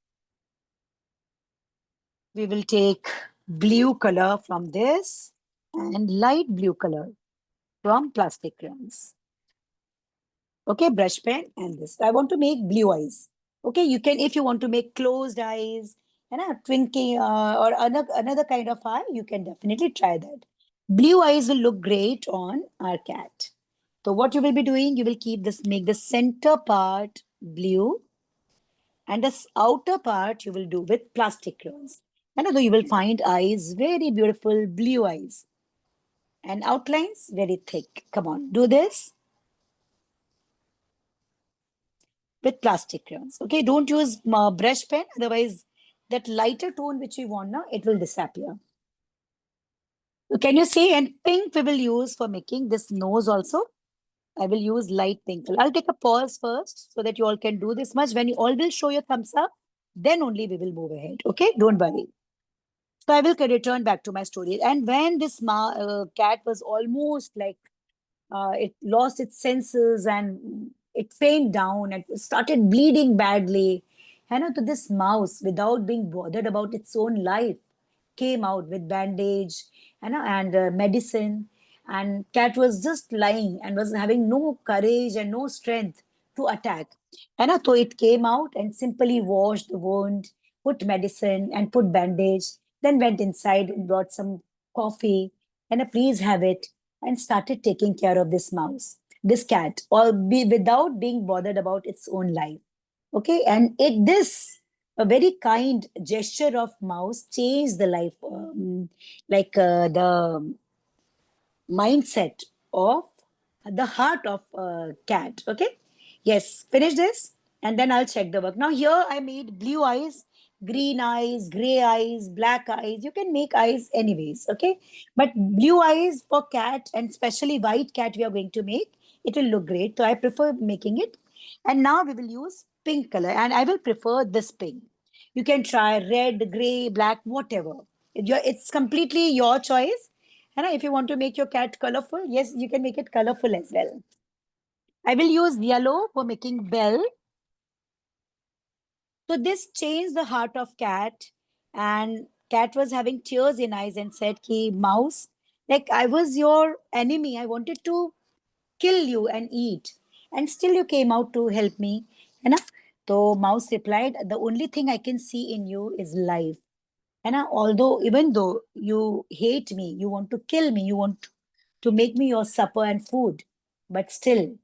we will take blue color from this and light blue color from plastic crayons. Okay, brush pen and this. I want to make blue eyes. Okay, you can, if you want to make closed eyes and a twinkling or another kind of eye, you can definitely try that. Blue eyes will look great on our cat. So what you will be doing, you will keep this, make the center part blue and this outer part you will do with plastic crayons. And although you will find eyes, very beautiful blue eyes and outlines very thick. Come on, do this with plastic crayons. Okay, don't use brush pen, otherwise that lighter tone which we want now, it will disappear. So can you see? And pink we will use for making this nose also. I will use light pink. I'll take a pause first so that you all can do this much. When you all will show your thumbs up, then only we will move ahead. Okay, don't worry. So I will return back to my story. And when this cat was almost like it lost its senses and it fainted down and started bleeding badly. And to this mouse, without being bothered about its own life, came out with bandage and medicine. And cat was just lying and was having no courage and no strength to attack. So it came out and simply washed the wound, put medicine and put bandage, then went inside and brought some coffee and please have it and started taking care of this mouse, this cat, without being bothered about its own life. Okay, and this a very kind gesture of mouse changed the life, the mindset of the heart of cat. Okay, yes, finish this and then I'll check the work. Now here I made blue eyes, green eyes, gray eyes, black eyes. You can make eyes anyways. Okay, but blue eyes for cat and especially white cat we are going to make, it will look great. So I prefer making it. And now we will use pink color and I will prefer this pink. You can try red, gray, black, whatever. It's completely your choice. And if you want to make your cat colorful, yes, you can make it colorful as well. I will use yellow for making bell. So this changed the heart of cat, and cat was having tears in eyes and said, "Ki mouse, like I was your enemy. I wanted to kill you and eat, and still you came out to help me." You know? So mouse replied, "The only thing I can see in you is life. And although, even though you hate me, you want to kill me, you want to make me your supper and food, but still,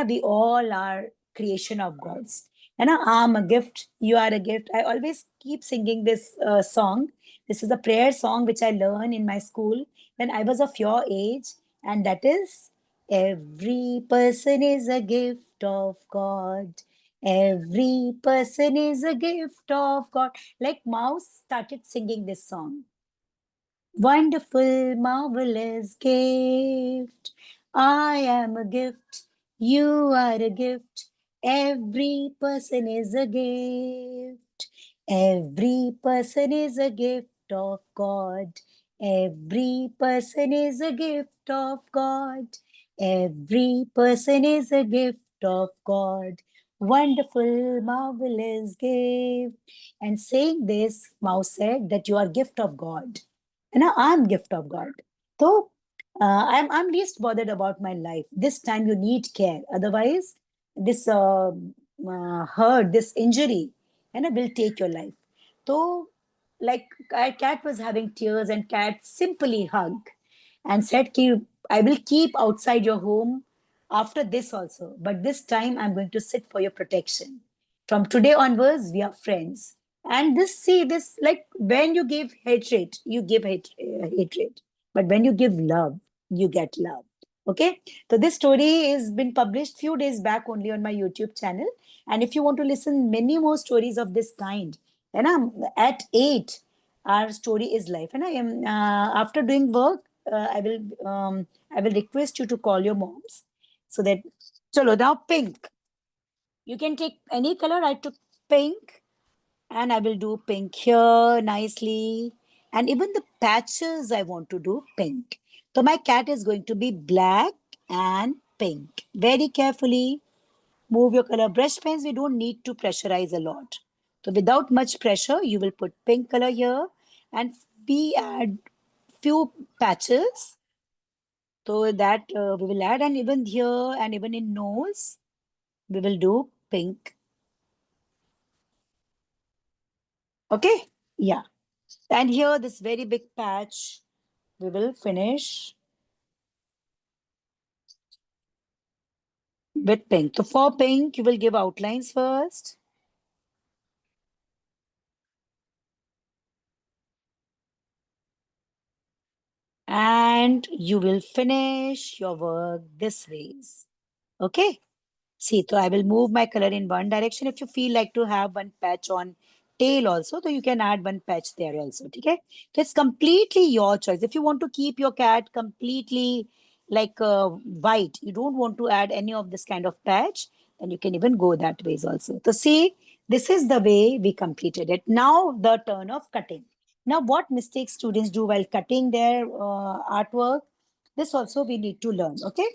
we all are creation of God's. I'm a gift, you are a gift." I always keep singing this song. This is a prayer song which I learned in my school when I was of your age, and that is, every person is a gift of God. Every person is a gift of God. Like Mouse started singing this song. Wonderful, marvelous gift. I am a gift. You are a gift. Every person is a gift. Every person is a gift of God. Every person is a gift of God. Every person is a gift of God. Wonderful, marvelous gift. And saying this, Mouse said that you are gift of God. And I'm gift of God. So I'm least bothered about my life. This time you need care. Otherwise, this hurt, this injury, and I will take your life. So, like cat was having tears, and cat simply hugged and said, I will keep outside your home after this also. But this time I'm going to sit for your protection. From today onwards, we are friends. And this, like when you give hatred, you give hatred. But when you give love, you get love. Okay. So this story has been published few days back only on my YouTube channel. And if you want to listen many more stories of this kind, and I'm at 8, our story is life. And I am after doing work, I will request you to call your moms so that chalo now pink. You can take any color. I took pink and I will do pink here nicely. And even the patches I want to do pink. So my cat is going to be black and pink. Very carefully move your color. Brush pens, we don't need to pressurize a lot. So without much pressure, you will put pink color here and we add few patches. So that we will add, and even here and even in nose, we will do pink. Okay, yeah. And here, this very big patch, we will finish with pink. So for pink, you will give outlines first. And you will finish your work this ways. Okay. See, so I will move my color in one direction. If you feel like to have one patch on tail also, so you can add one patch there also. Okay. So it's completely your choice. If you want to keep your cat completely like white, you don't want to add any of this kind of patch, then you can even go that ways also. So see, this is the way we completed it. Now the turn of cutting. Now what mistakes students do while cutting their artwork, this also we need to learn. Okay.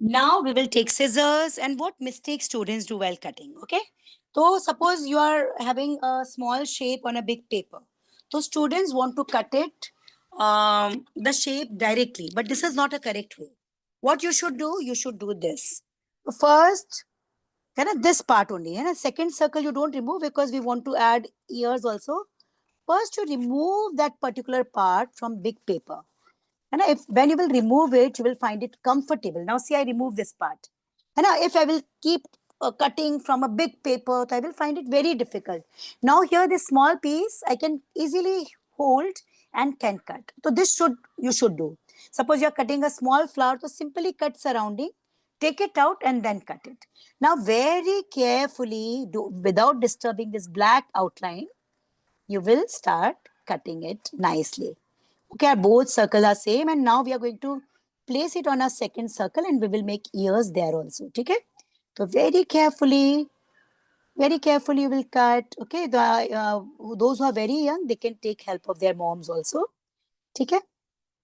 Now we will take scissors and what mistakes students do while cutting. Okay. So suppose you are having a small shape on a big paper. So students want to cut it the shape directly, but this is not a correct way. What you should do this. First, this part only. Second circle you don't remove because we want to add ears also. First, you remove that particular part from big paper. And if when you will remove it, you will find it comfortable. Now, see, I remove this part. And now, if I will keep cutting from a big paper, I will find it very difficult. Now, here, this small piece, I can easily hold and can cut. So, this should you should do. Suppose you are cutting a small flower, so simply cut surrounding, take it out and then cut it. Now, very carefully, without disturbing this black outline, you will start cutting it nicely. Okay, our both circles are same and now we are going to place it on our second circle and we will make ears there also. Okay, so very carefully you will cut. Okay, those who are very young, they can take help of their moms also. Okay,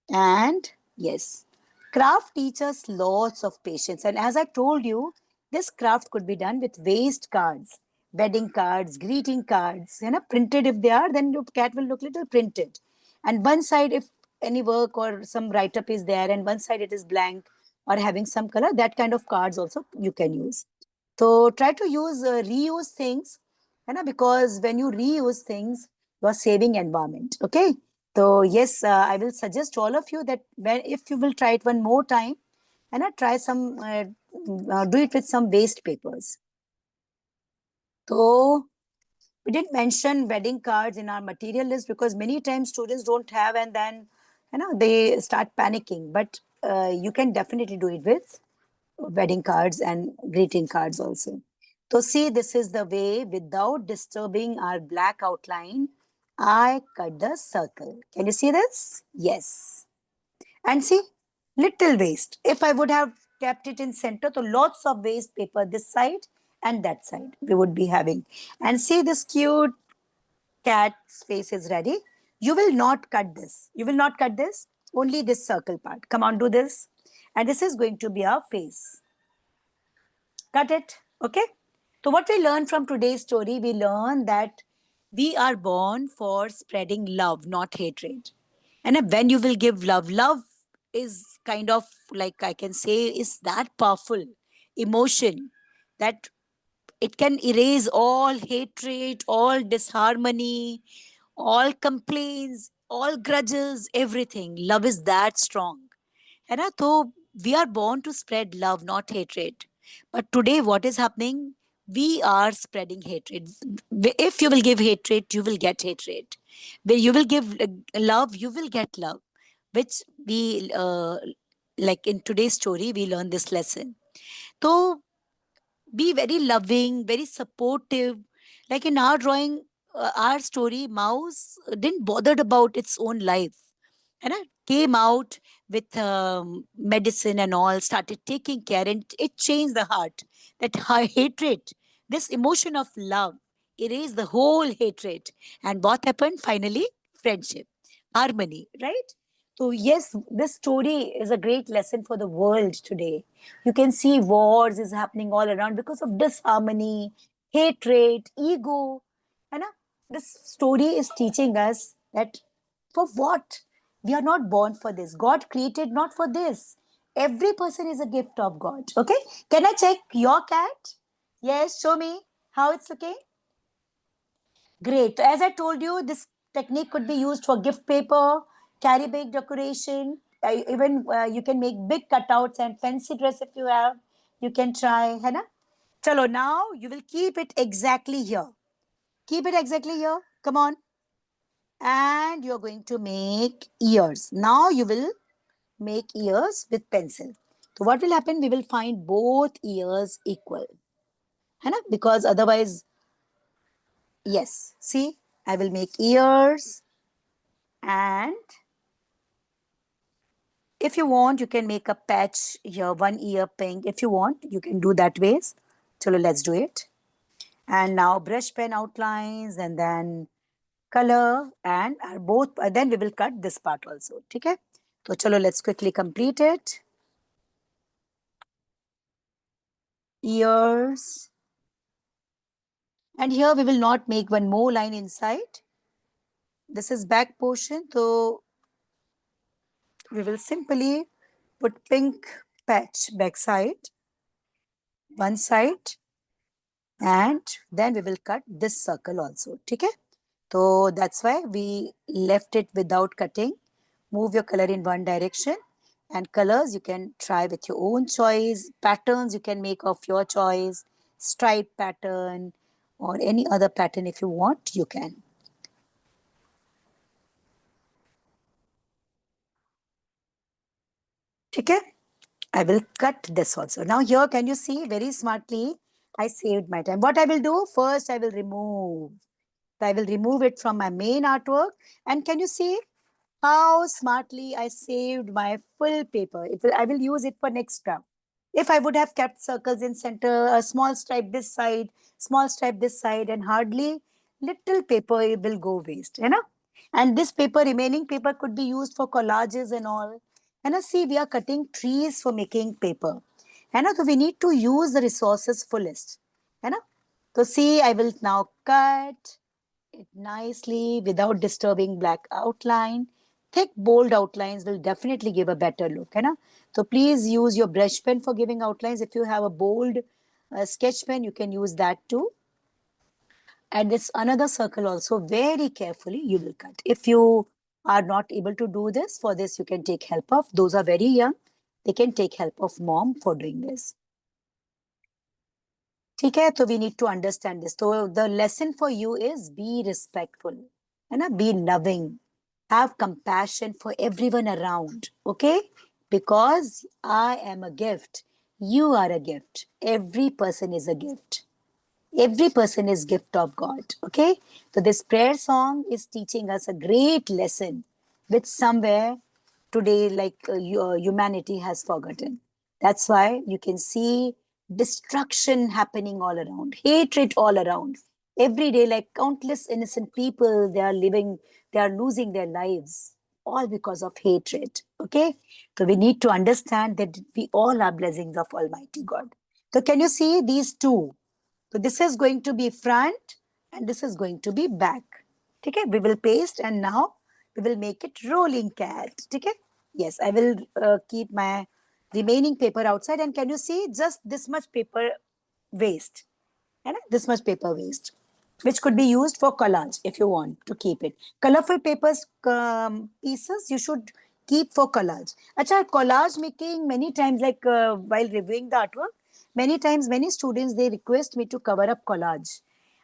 and yes, craft teaches lots of patience. And as I told you, this craft could be done with waste cards. wedding cards, greeting cards, printed if they are, then your cat will look little printed. And one side, if any work or some write-up is there, and one side it is blank or having some color, that kind of cards also you can use. So try to use reuse things, because when you reuse things, you are saving environment. Okay. So yes, I will suggest to all of you that if you will try it one more time, try some, do it with some waste papers. So we didn't mention wedding cards in our material list because many times students don't have, and then they start panicking. But you can definitely do it with wedding cards and greeting cards also. So see, this is the way, without disturbing our black outline, I cut the circle. Can you see this? Yes. And see, little waste. If I would have kept it in center, so lots of waste paper this side and that side we would be having. And see, this cute cat's face is ready. You will not cut this. You will not cut this. Only this circle part. Come on, do this. And this is going to be our face. Cut it. Okay. So what we learned from today's story, we learned that we are born for spreading love, not hatred. And when you will give love, love is kind of, like I can say, is that powerful emotion that it can erase all hatred, all disharmony, all complaints, all grudges, everything. Love is that strong. So we are born to spread love, not hatred. But today, what is happening? We are spreading hatred. If you will give hatred, you will get hatred. When you will give love, you will get love. Which we, like in today's story, we learn this lesson. So be very loving, very supportive. Like in our drawing, our story, mouse didn't bothered about its own life, and I came out with medicine and all, started taking care, and it changed the heart. That hatred, this emotion of love, erased the whole hatred. And what happened finally? Friendship, harmony, right? So yes, this story is a great lesson for the world today. You can see wars is happening all around because of disharmony, hatred, ego. And this story is teaching us that for what? We are not born for this. God created not for this. Every person is a gift of God. Okay. Can I check your cat? Yes, show me how it's looking. Great. As I told you, this technique could be used for gift paper, carry bag decoration. Even you can make big cutouts and fancy dress if you have. You can try, है ना? Chalo, now you will keep it exactly here. Keep it exactly here. Come on. And you're going to make ears. Now you will make ears with pencil. So what will happen? We will find both ears equal. है ना? Because otherwise, yes. See, I will make ears. And if you want, you can make a patch here, one ear pink. If you want, you can do that ways. So let's do it. And now brush pen outlines and then color and both. Then we will cut this part also. Okay. So chalo, let's quickly complete it. Ears. And here we will not make one more line inside. This is back portion. So we will simply put pink patch back side, one side, and then we will cut this circle also. Okay. So that's why we left it without cutting. Move your color in one direction, and colors you can try with your own choice. Patterns you can make of your choice, stripe pattern or any other pattern if you want, you can. Okay. I will cut this also. Now here, can you see very smartly? I saved my time. What I will do first, I will remove. I will remove it from my main artwork. And can you see how smartly I saved my full paper? I will use it for next time. If I would have kept circles in center, a small stripe this side, small stripe this side, and hardly little paper it will go waste, you know. And this paper, remaining paper could be used for collages and all. And see, we are cutting trees for making paper. So we need to use the resources fullest. You know? So see, I will now cut it nicely without disturbing black outline. Thick, bold outlines will definitely give a better look. है ना? So please use your brush pen for giving outlines. If you have a bold sketch pen, you can use that too. And this another circle also, very carefully you will cut. If you are not able to do this, for this you can take help of, those are very young, they can take help of mom for doing this. ठीक है, तो we need to understand this. So the lesson for you is be respectful, है ना? Be loving, have compassion for everyone around, okay? Because I am a gift, you are a gift, every person is a gift. Every person is gift of God, okay? So this prayer song is teaching us a great lesson which somewhere today humanity has forgotten. That's why you can see destruction happening all around, hatred all around. Every day, like countless innocent people, they are losing their lives, all because of hatred, okay? So we need to understand that we all are blessings of Almighty God. So can you see these two? So this is going to be front and this is going to be back. Okay, we will paste and now we will make it rolling cat. Okay, yes, I will keep my remaining paper outside, and can you see just this much paper waste? And this much paper waste, which could be used for collage if you want to keep it. Colorful papers pieces you should keep for collage. Acha, collage making many times, like while reviewing the artwork, many times many students they request me to cover up collage.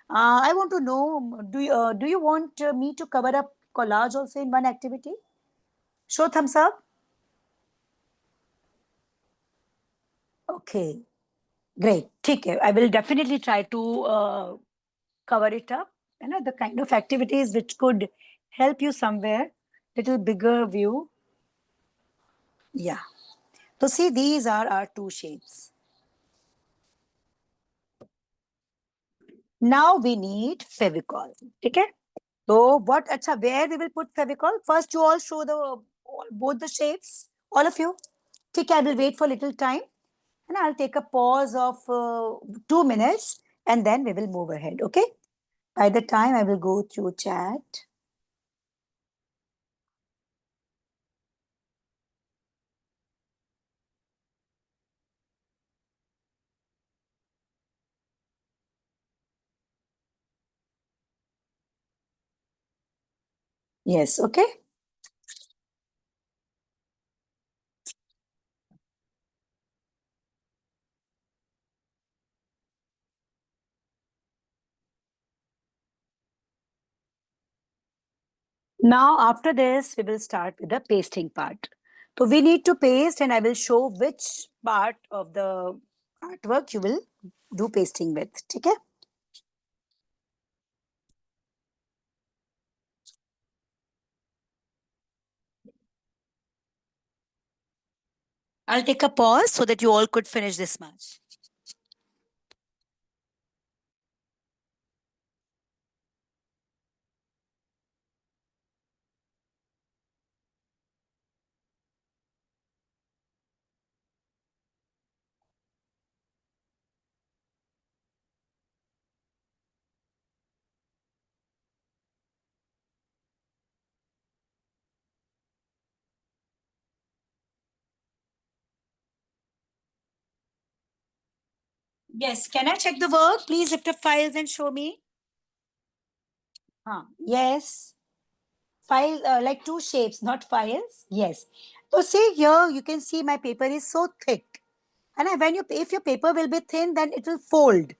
I want to know, do you want me to cover up collage also in one activity? Show thumbs up. Okay, great. ठीक है, I will definitely try to cover it up. You know, the kind of activities which could help you somewhere, little bigger view. Yeah. So see, these are our two shapes. Now we need Fevicol. Okay. So what, acha, where we will put Fevicol? First, you all show both the shapes, all of you. Okay, I will wait for a little time and I'll take a pause of 2 minutes and then we will move ahead. Okay. By the time I will go through chat. Yes, okay. Now, after this, we will start with the pasting part. So we need to paste and I will show which part of the artwork you will do pasting with. Okay? I'll take a pause so that you all could finish this much. Yes, can I check the work? Please lift up files and show me. Yes. File, like two shapes, not files. Yes. So see here, you can see my paper is so thick. And if your paper will be thin, then it will fold.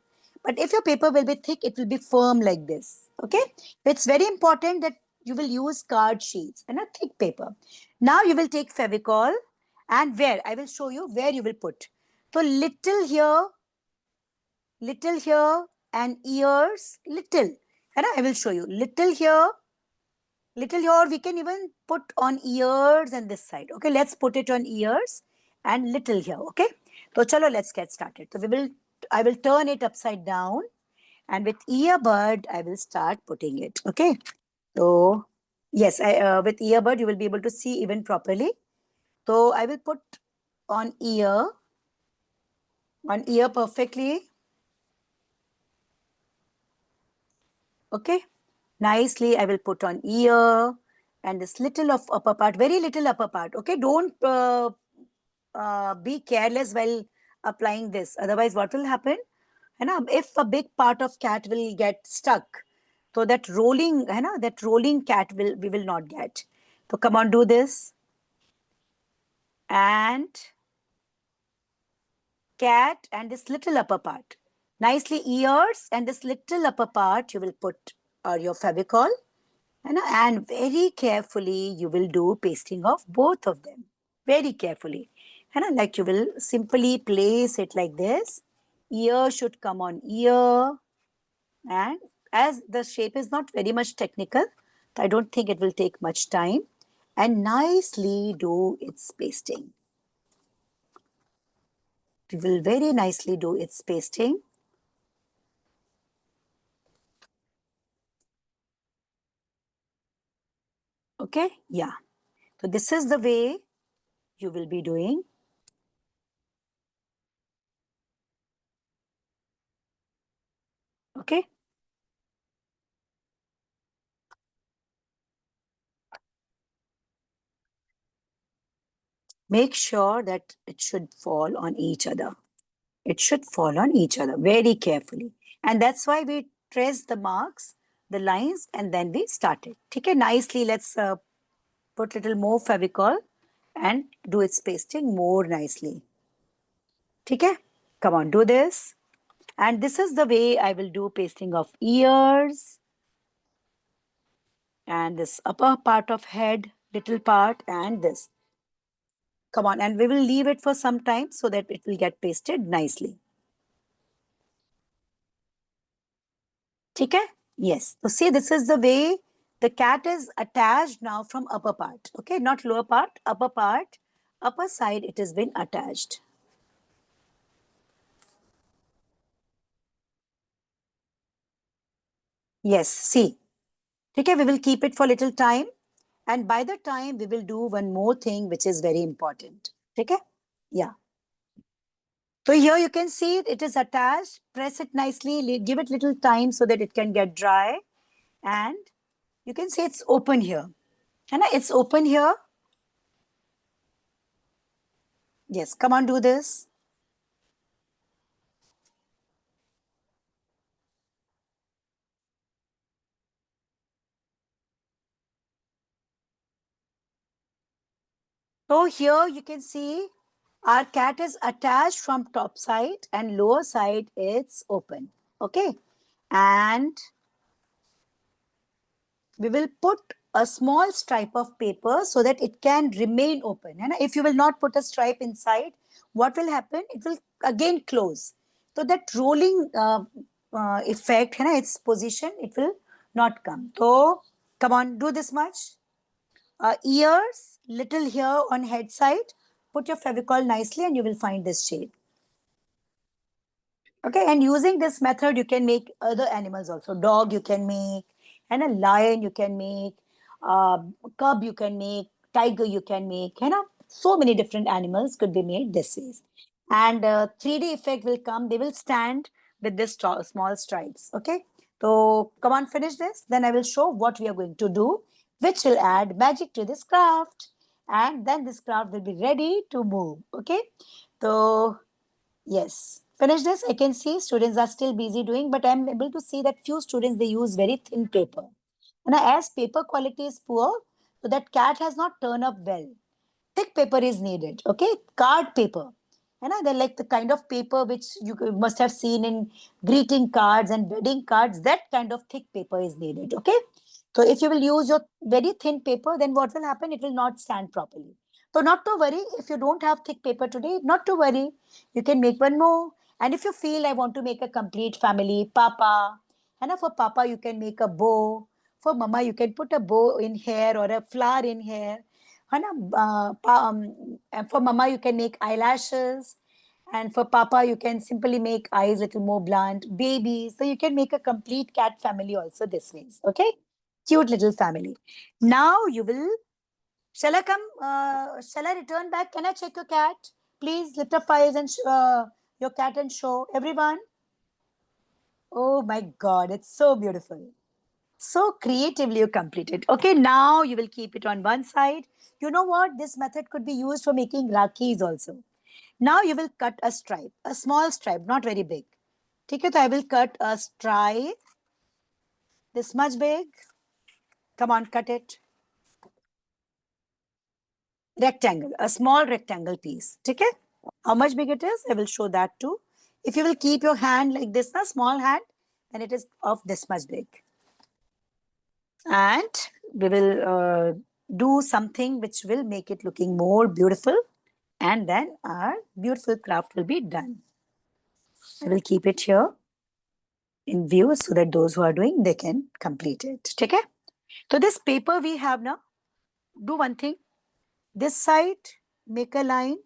But if your paper will be thick, it will be firm like this. Okay. It's very important that you will use card sheets and a thick paper. Now you will take Fevicol and where? I will show you where you will put. So little here and ears, little. And I will show you little here. We can even put on ears and this side. Okay, let's put it on ears and little here. Okay, so chalo, let's get started. So I will turn it upside down and with earbud, I will start putting it. Okay, so yes, with earbud, you will be able to see even properly. So I will put on ear perfectly. Okay, nicely I will put on ear and this little of upper part, very little upper part. Okay, don't be careless while applying this. Otherwise, what will happen? If a big part of cat will get stuck, so that rolling, that rolling cat we will not get. So come on, do this. And cat and this little upper part. Nicely ears and this little upper part you will put your Fevicol. And very carefully you will do pasting of both of them. Very carefully. Like you will simply place it like this. Ear should come on ear. And as the shape is not very much technical, I don't think it will take much time. And nicely do its pasting. It will very nicely do its pasting. Okay, yeah. So this is the way you will be doing. Okay. Make sure that it should fall on each other. It should fall on each other very carefully. And that's why we trace the marks, the lines, and then we start it. Okay, nicely, let's put little more Fevicol and do its pasting more nicely. Okay, come on, do this. And this is the way I will do pasting of ears and this upper part of head, little part, and this. Come on, and we will leave it for some time so that it will get pasted nicely. Okay? Yes. So see, this is the way the cat is attached now from upper part. Okay, not lower part, upper side it has been attached. Yes, see. Okay, we will keep it for little time. And by the time we will do one more thing which is very important. Okay? Yeah. So here you can see it is attached. Press it nicely, give it little time so that it can get dry. And you can see it's open here. And it's open here. Yes, come on, do this. So here you can see our cat is attached from top side and lower side it's open. Okay. And we will put a small stripe of paper so that it can remain open. And if you will not put a stripe inside, what will happen? It will again close. So that rolling effect, its position, it will not come. So come on, do this much. Ears, little here on head side. Put your Fevicol nicely and you will find this shape. Okay, and using this method, you can make other animals also. Dog you can make, and a lion you can make, cub you can make, tiger you can make, so many different animals could be made this way. And 3D effect will come, they will stand with this small stripes. Okay, so come on, finish this. Then I will show what we are going to do, which will add magic to this craft. And then this craft will be ready to move. Okay, so yes, finish this. I can see students are still busy doing, but I'm able to see that few students, they use very thin paper. And as paper quality is poor, so that cat has not turned up well. Thick paper is needed, okay? Card paper. They're like the kind of paper which you must have seen in greeting cards and wedding cards. That kind of thick paper is needed, okay? So if you will use your very thin paper, then what will happen? It will not stand properly. So not to worry, if you don't have thick paper today, not to worry. You can make one more. And if you feel I want to make a complete family, Papa, and for Papa you can make a bow. For Mama you can put a bow in hair or a flower in hair. And for Mama you can make eyelashes. And for Papa you can simply make eyes little more blunt. Babies, so you can make a complete cat family also this way. Okay, cute little family. Now you will. Shall I come? Shall I return back? Can I check your cat? Please lift up eyes and your cat and show everyone. Oh my God, it's so beautiful. So creatively you completed. Okay, now you will keep it on one side. You know what? This method could be used for making rakis also. Now you will cut a stripe, a small stripe, not very big. Okay, so I will cut a stripe this much big. Come on, cut it. Rectangle, a small rectangle piece. Okay, how much big it is? I will show that too. If you will keep your hand like this, a small hand, then it is of this much big. And we will do something which will make it looking more beautiful, and then our beautiful craft will be done. I will keep it here in view so that those who are doing, they can complete it. Okay, so this paper we have now, do one thing, this side make a line,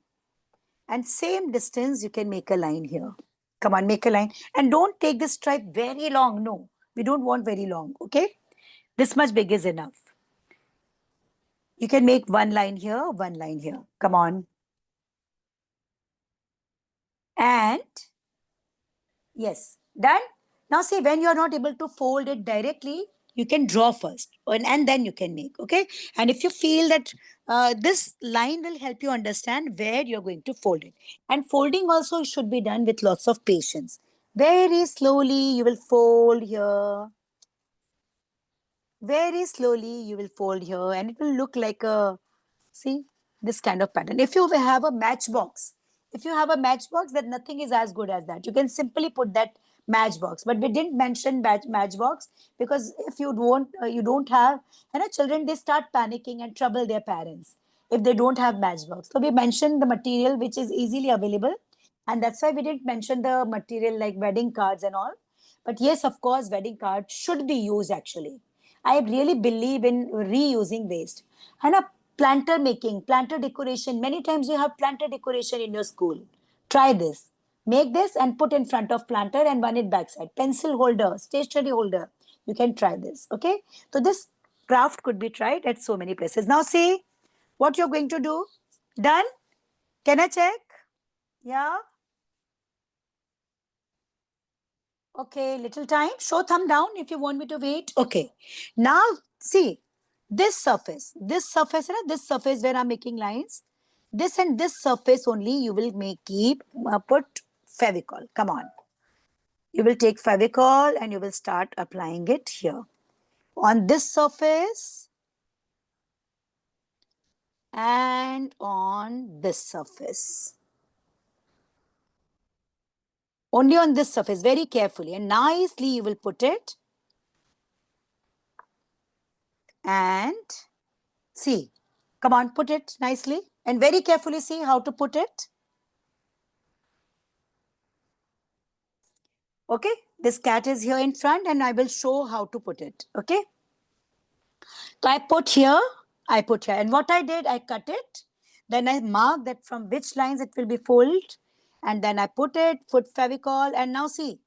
and same distance you can make a line here. Come on, make a line, and don't take this stripe very long. No, we don't want very long. Okay, this much big is enough. You can make one line here, one line here. Come on. And yes, done. Now see, when you are not able to fold it directly, you can draw first and then you can make. Okay, and if you feel that this line will help you understand where you're going to fold it, and folding also should be done with lots of patience. Very slowly you will fold here, very slowly you will fold here, and it will look like a, see, this kind of pattern. If you have a matchbox, then nothing is as good as that. You can simply put that matchbox, but we didn't mention matchbox because if you don't have, children, they start panicking and trouble their parents if they don't have matchbox. So we mentioned the material which is easily available, and that's why we didn't mention the material like wedding cards and all. But yes, of course, wedding cards should be used actually. I really believe in reusing waste. And a planter making, planter decoration. Many times you have planter decoration in your school. Try this. Make this and put in front of planter and one in backside. Pencil holder, stationery holder. You can try this. Okay. So this craft could be tried at so many places. Now see what you're going to do. Done? Can I check? Yeah. Okay, little time. Show thumb down if you want me to wait. Okay. Now, see, this surface where I'm making lines, this and this surface only you will put Fevicol. Come on. You will take Fevicol and you will start applying it here. On this surface and on this surface. Only on this surface, very carefully and nicely you will put it. And see, come on, put it nicely and very carefully see how to put it. Okay, this cat is here in front and I will show how to put it. Okay, so I put here, and what I did, I cut it. Then I mark that from which lines it will be folded, and then I put Fevicol, and now see,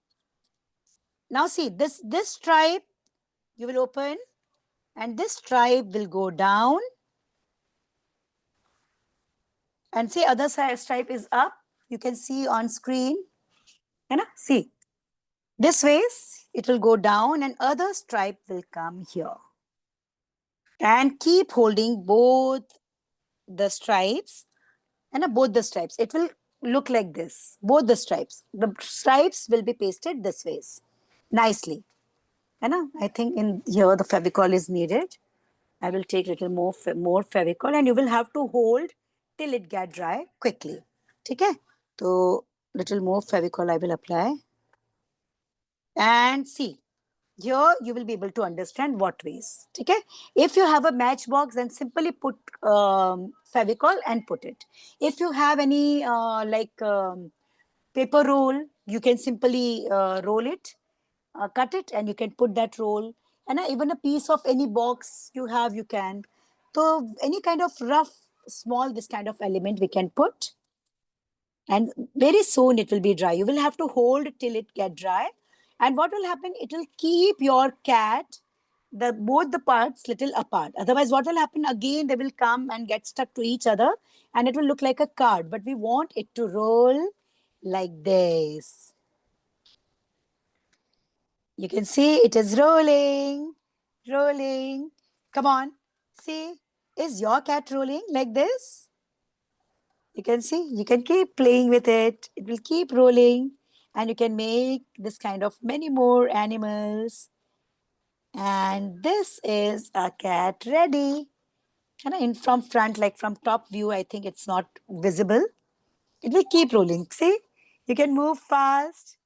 this stripe you will open, and this stripe will go down, and see other side stripe is up. You can see on screen, see. This ways, it will go down and other stripe will come here. And keep holding both the stripes both the stripes. It will look like this, both the stripes. The stripes will be pasted this ways, nicely. I think in here the Fevicol is needed. I will take little more Fevicol and you will have to hold till it get dry quickly. Okay? So little more Fevicol I will apply. And see, here you will be able to understand what ways. Okay, if you have a matchbox, then simply put Fevicol and put it. If you have any paper roll, you can simply roll it, cut it, and you can put that roll. And even a piece of any box you have, you can. So any kind of rough, small, this kind of element we can put. And very soon it will be dry. You will have to hold till it get dry. And what will happen? It will keep your cat, both the parts little apart. Otherwise, what will happen? Again, they will come and get stuck to each other and it will look like a card. But we want it to roll like this. You can see it is rolling. rolling. Come on. See, is your cat rolling like this? You can see, you can keep playing with it. It will keep rolling, and you can make this kind of many more animals. And this is a cat ready. And in from front, like from top view, I think it's not visible. It will keep rolling. See, you can move fast.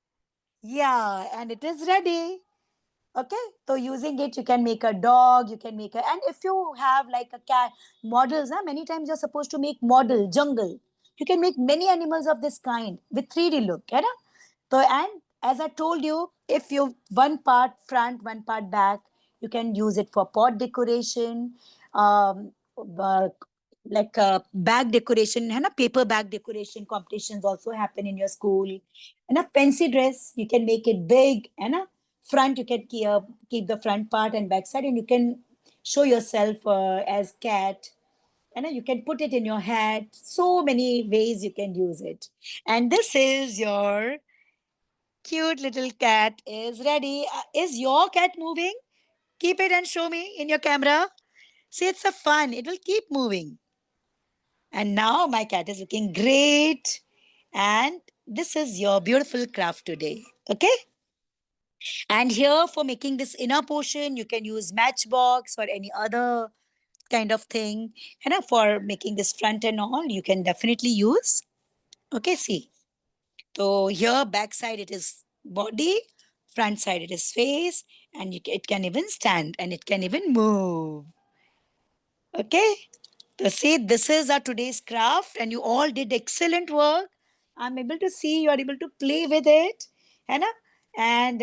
Yeah, and it is ready. Okay, so using it, you can make a dog, you can make a, and if you have like a cat models, many times you're supposed to make model jungle. You can make many animals of this kind with 3D look, है ना? So, and as I told you, if you one part front, one part back, you can use it for pot decoration, um, uh, like bag decoration, है ना? Paper bag decoration competitions also happen in your school. And a fancy dress, you can make it big, है ना? Front, you can keep the front part and back side, and you can show yourself as cat. And you can put it in your hat. So many ways you can use it. And this is your cute little cat is ready. Is your cat moving? Keep it and show me in your camera. See, it's a fun. It will keep moving. And now my cat is looking great. And this is your beautiful craft today. Okay? And here for making this inner portion, you can use matchbox or any other kind of thing. And for making this front and all, you can definitely use. Okay, see. So here backside it is body, front side it is face, and it can even stand and it can even move. Okay. So see, this is our today's craft, and you all did excellent work. I'm able to see you are able to play with it, है ना? And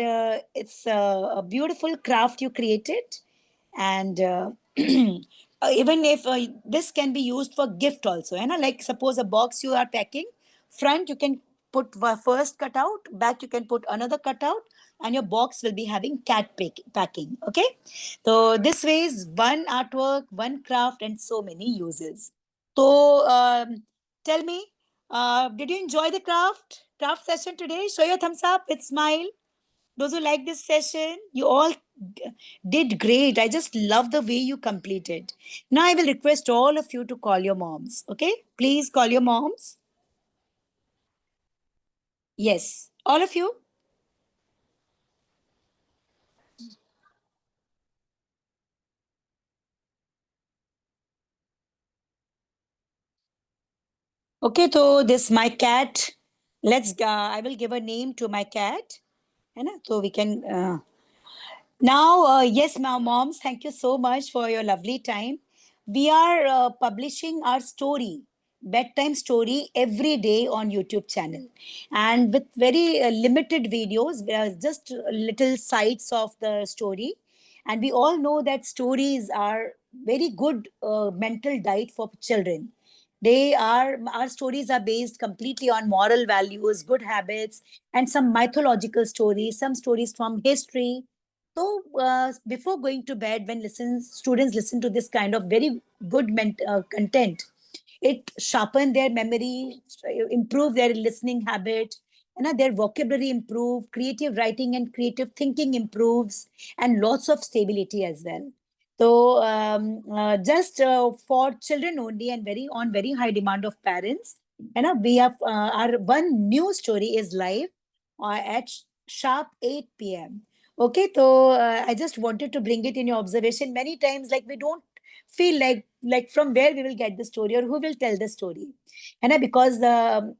it's a beautiful craft you created, and even if this can be used for gift also, है ना? Like suppose a box you are packing, front you can put first cutout, back you can put another cutout, and your box will be having packing. Okay, so this way is one artwork, one craft, and so many uses. So tell me, did you enjoy the craft session today? Show your thumbs up with smile. Those who like this session, you all did great. I just love the way you completed. Now I will request all of you to call your moms. Okay, please call your moms. Yes, all of you. Okay, so this my cat. Let's. I will give a name to my cat. है ना? So we can. Now, yes, moms, thank you so much for your lovely time. We are publishing our story, bedtime story, every day on YouTube channel, and with very limited videos, just little sites of the story. And we all know that stories are very good mental diet for children. They are our stories are based completely on moral values, good habits, and some mythological stories, some stories from history. So before going to bed, when students listen to this kind of very good content, it sharpen their memory, improve their listening habit, their vocabulary improve, creative writing and creative thinking improves, and lots of stability as well. So just for children only and very high demand of parents, we have our one new story is live at sharp 8 p.m. Okay, so I just wanted to bring it in your observation. Many times, like we don't feel like from where we will get the story or who will tell the story, and because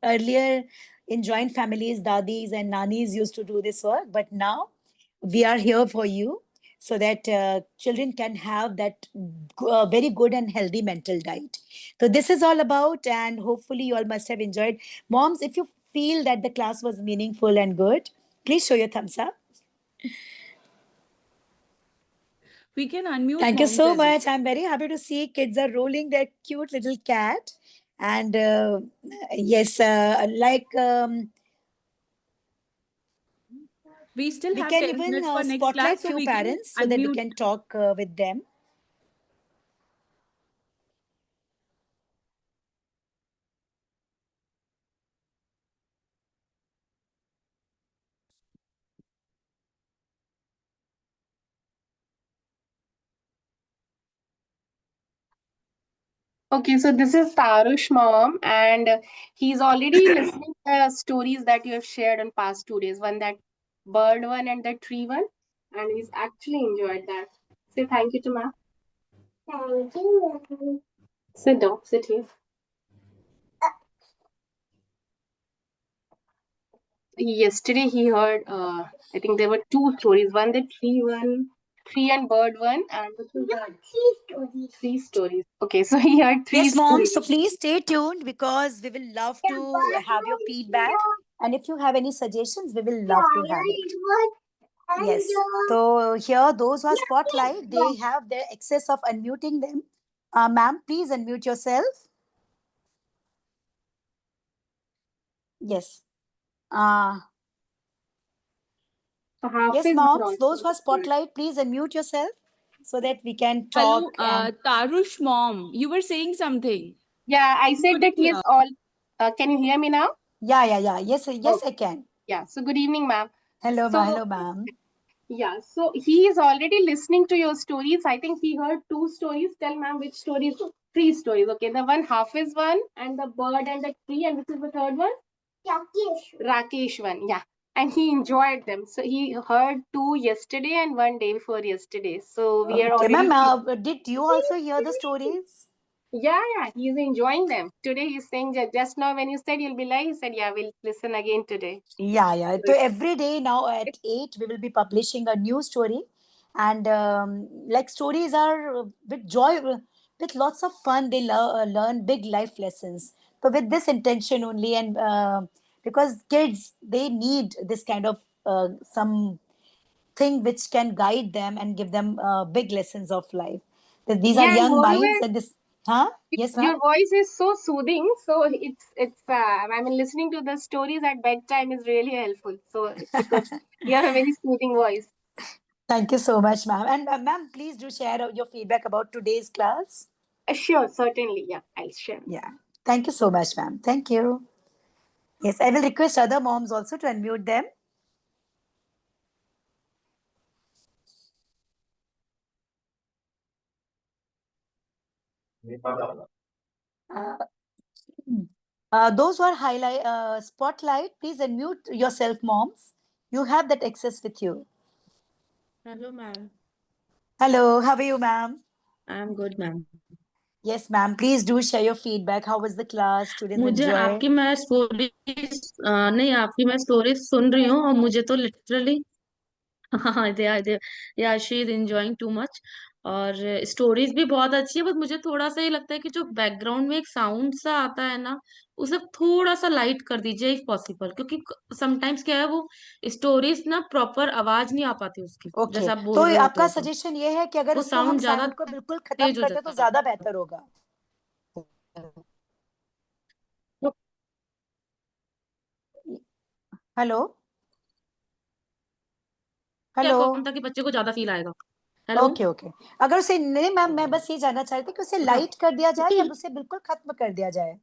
earlier in joint families, dadis and nanis used to do this work, but now we are here for you so that children can have that very good and healthy mental diet. So this is all about, and hopefully you all must have enjoyed. Moms, if you feel that the class was meaningful and good, please show your thumbs up. We can unmute Thank you moms so as well. much. I'm very happy to see kids are rolling their cute little cat. And yes, We still we have can 10 even minutes for next spotlight class, so few we can parents so that we unmute. can talk with them. Okay, so this is Tarush mom, and he's already listening to the stories that you have shared on past 2 days. One that bird one and the tree one, and he's actually enjoyed that. Say thank you to ma'am. Thank you. Sit down, sit here. Yesterday he heard, I think there were two stories. One the tree and bird one, and what was that? Three stories. Three stories. Okay, so he heard three Yes, mom. stories. So please stay tuned because we will love to have your feedback. And if you have any suggestions, we will love to have it. Yes. So here, those who are spotlight, they have their access of unmuting them. Ma'am, please unmute yourself. Yes. Yes, Hafiz moms. brought Those who are some. spotlight, please unmute yourself so that we can Hello, talk. And Tarush mom. You were saying something. Yeah, I said that Couldn't he is hear. all. Can you hear me now? yeah. Yes, yes, Okay. I can. Yeah. So good evening, ma'am. Hello, So ma'am. yeah, so he is already listening to your stories. I think he heard two stories. Tell ma'am which stories. Three stories. Okay, the one Hafiz one, and the bird and the tree, and which is the third one? Rakesh. Rakesh one. Yeah. And he enjoyed them. So he heard two yesterday and one day before yesterday. So we are Okay, already. ma'am. Did you also hear the stories? Yeah, he's enjoying them. Today he's saying that just now when you said you'll be live, he said, yeah, we'll listen again today. Yeah. So every day now at 8, we will be publishing a new story. And like stories are with joy, with lots of fun, they learn big life lessons. So with this intention only, and because kids, they need this kind of some thing which can guide them and give them big lessons of life. These are Yeah, and young minds, moreover, and this, huh? Yes, ma'am. your voice is so soothing. So it's I mean listening to the stories at bedtime is really helpful. So it's because you have a very soothing voice. Thank you so much, ma'am. And ma'am, please do share your feedback about today's class. Sure, certainly. Yeah, I'll share. Yeah. Thank you so much, ma'am. Thank you. Yes, I will request other moms also to unmute them. Uh, those who are spotlight, please unmute yourself, moms. You have that access with you. Hello, ma'am. Hello, how are you, ma'am? I'm good, ma'am. Yes, ma'am. Please do share your feedback. How was the class? Students मुझे enjoy? आपकी मैं story नहीं आपकी मैं story सुन रही हूँ और मुझे तो लिटरली हाँ या she is enjoying too much और स्टोरीज भी बहुत अच्छी है बट मुझे थोड़ा सा ये लगता है कि जो बैकग्राउंड में एक साउंड सा आता है ना उसे थोड़ा सा लाइट कर दीजिए इफ पॉसिबल क्योंकि समटाइम्स क्या है वो स्टोरीज ना प्रॉपर आवाज नहीं आ पाती उसकी ओके, जैसे आप तो बोल रहे होते आपका हो तो सजेशन ये है कि अगर वो इसको हम साउंड ज्यादा साउंड को बिल्कुल खत्म तेज हो कर दें तो जाता है ज्यादा बेहतर होगा। तो हेलो, क्या हेलो। कौन था कि बच्चे को ज्यादा फील आएगा हेलो ओके। अगर उसे नहीं, मैम, मैं बस ये जानना चाह रही थी कि उसे बताओ लाइट कर दिया जाए या उसे बिल्कुल खत्म कर दिया जाए।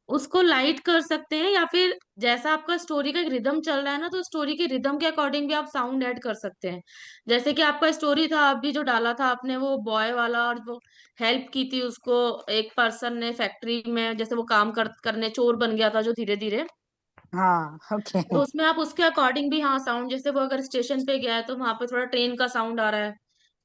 उसको लाइट कर सकते हैं या फिर जैसा आपका स्टोरी का एक रिदम चल रहा है ना तो स्टोरी के रिदम के अकॉर्डिंग भी आप साउंड ऐड कर सकते हैं जैसे कि आपका स्टोरी था अभी जो डाला था आपने वो बॉय वाला और वो हेल्प की थी उसको एक पर्सन ने फैक्ट्री में जैसे वो काम करने चोर बन गया था जो धीरे धीरे हाँ, ओके। तो उसमें आप उसके अकॉर्डिंग भी हाँ साउंड जैसे वो अगर स्टेशन पे गया है तो वहां पे थोड़ा ट्रेन का साउंड आ रहा है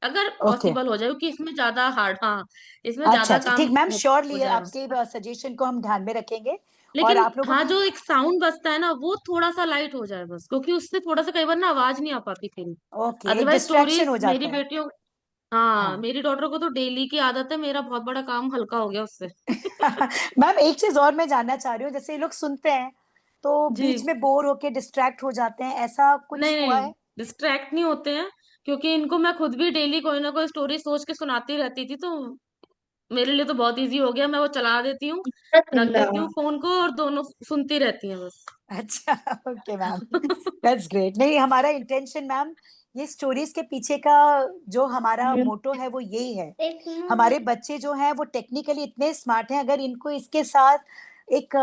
अगर ओके, पॉसिबल हो जाए क्योंकि इसमें ज्यादा हार्ड हाँ इसमें ज्यादा अच्छा, काम ठीक, मैम, हो श्योरली जाएगा आपके सजेशन को हम ध्यान में रखेंगे। और लेकिन आप लोगों हाँ ने, जो एक साउंड बजता है ना वो थोड़ा सा लाइट हो जाए बस क्योंकि उससे थोड़ा सा कई बार ना आवाज नहीं आ पाती फिर ओके, एक अदरवाइज डिस्ट्रैक्शन स्टोरीज हो मेरी जाता है। बेटियों हाँ हाँ। मेरी डॉटर को तो डेली की आदत है मेरा बहुत बड़ा काम हल्का हो गया उससे मैम, एक चीज और मैं जानना चाह रही हूँ, जैसे ये लोग सुनते हैं तो जी बीच में बोर होके डिस्ट्रैक्ट हो जाते हैं, ऐसा नहीं कुछ हुआ नहीं है? डिस्ट्रैक्ट नहीं होते हैं क्योंकि इनको मैं खुद भी डेली कोई ना कोई स्टोरी सोच के सुनाती रहती थी तो मेरे लिए तो बहुत इजी हो गया मैं वो चला देती हूँ रख देती हूँ फोन को और दोनों सुनती रहती हैं बस अच्छा, ओके मैम, दैट्स ग्रेट। नहीं, हमारा इंटेंशन, मैम, ये स्टोरीज के पीछे का जो हमारा मोटो है वो यही है। हमारे बच्चे जो हैं वो टेक्निकली इतने स्मार्ट हैं, अगर इनको इसके साथ एक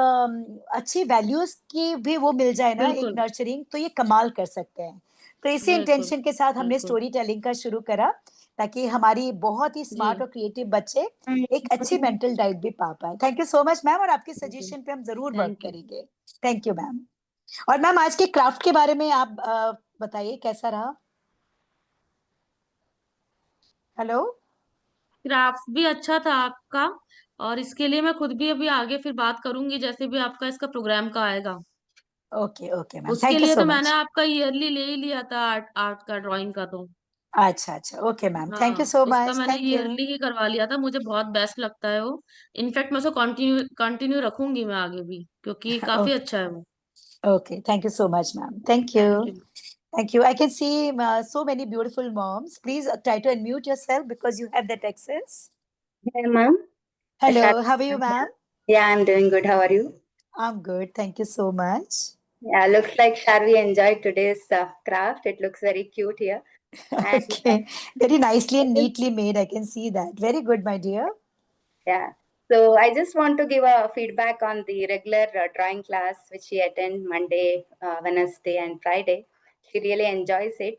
अच्छी वैल्यूज की भी वो मिल जाए ना, एक बिल्कुल नर्चरिंग, तो ये कमाल कर सकते हैं। तो इसी बिल्कुल इंटेंशन के साथ हमने बिल्कुल स्टोरी टेलिंग का शुरू करा, ताकि हमारी बहुत ही स्मार्ट जी और क्रिएटिव बच्चे एक अच्छी मेंटल डाइट भी पा पाए। Thank you so much ma'am, और आपके सजेशन पे हम जरूर वर्क थैंक यू। करेंगे। Thank you ma'am. और मैम आज के क्राफ्ट के बारे में आप बताइए कैसा रहा? हेलो। क्राफ्ट भी अच्छा था आपका, और इसके लिए मैं खुद भी अभी आगे फिर बात करूंगी, जैसे भी आपका इसका प्रोग्राम का आएगा। ओके ओके मैम, उसके थैंक यू लिए सो तो मैंने मच। आपका ईयरली ले ही लिया था, आर्ट आर्ट का, ड्राइंग का तो। अच्छा अच्छा, ओके मैम, थैंक यू हाँ, सो उसका मच, मैंने थैंक यू। ईयरली ही करवा लिया था, मुझे बहुत बेस्ट लगता है वो। इनफैक्ट मैं उसको कंटिन्यू कंटिन्यू रखूंगी मैं आगे भी, क्योंकि काफी ओके अच्छा है वो। Okay, thank you so much ma'am, thank you. Thank you. Thank you. I can see so many beautiful moms. Please try to unmute yourself because you have that access. Hey, ma'am. Hello, Sharvi how are you, here. ma'am? Yeah, I'm doing good. How are you? I'm good. Thank you so much. Yeah, looks like Sharvi enjoyed today's craft. It looks very cute here. And Okay. Very nicely I and just, neatly made. I can see that. Very good, my dear. yeah. So I just want to give a feedback on the regular drawing class which she attend Monday, Wednesday, and Friday. She really enjoys it.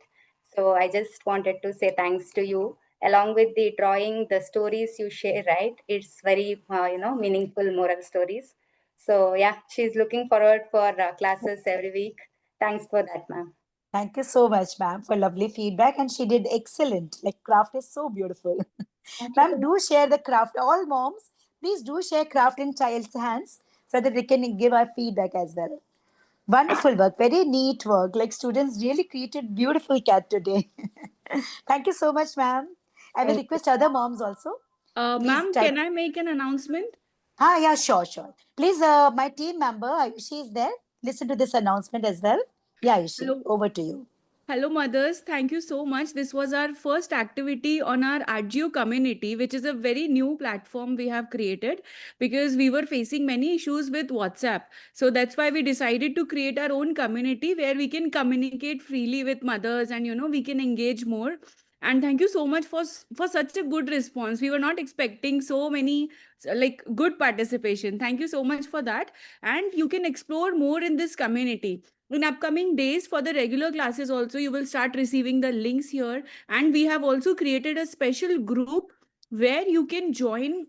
So I just wanted to say thanks to you. Along with the drawing, the stories you share, right? It's very meaningful moral stories. So yeah, she's looking forward for classes every week. Thanks for that, ma'am. Thank you so much, ma'am, for lovely feedback. And she did excellent. Like, craft is so beautiful. Thank Ma'am, you. do share the craft. All moms, please do share craft in child's hands so that we can give our feedback as well. Wonderful work, very neat work. Like, students really created beautiful cat today. Thank you so much, ma'am. I will Thank you. request other moms also. Please Ma'am, type. can I make an announcement? Yeah, sure, sure. Please, my team member Ayushi is there. Listen to this announcement as well. Yeah, Ayushi, Hello. over to you. Hello, mothers. Thank you so much. This was our first activity on our Agio community, which is a very new platform we have created because we were facing many issues with WhatsApp. So that's why we decided to create our own community where we can communicate freely with mothers and, we can engage more. And thank you so much for such a good response. We were not expecting so many like good participation. Thank you so much for that. And you can explore more in this community in upcoming days. For the regular classes also, you will start receiving the links here, and we have also created a special group where you can join.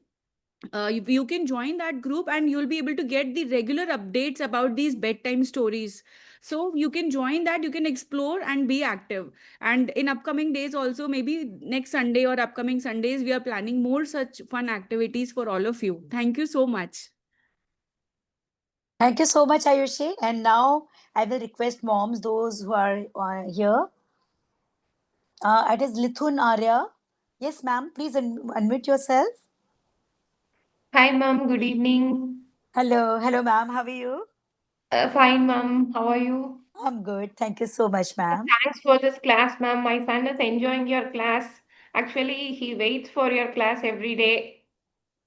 You can join that group and you'll be able to get the regular updates about these bedtime stories. So you can join that, you can explore and be active. And in upcoming days also, maybe next Sunday or upcoming Sundays, we are planning more such fun activities for all of you. Thank you so much. Thank you so much, Ayushi. And now I will request moms, those who are here. It is Lithun Arya. Yes, ma'am. Please unmute yourself. Hi, ma'am. Good evening. Hello, hello, ma'am. How are you? Fine, ma'am. How are you? I'm good. Thank you so much, ma'am. Thanks for this class, ma'am. My son is enjoying your class. Actually, he waits for your class every day.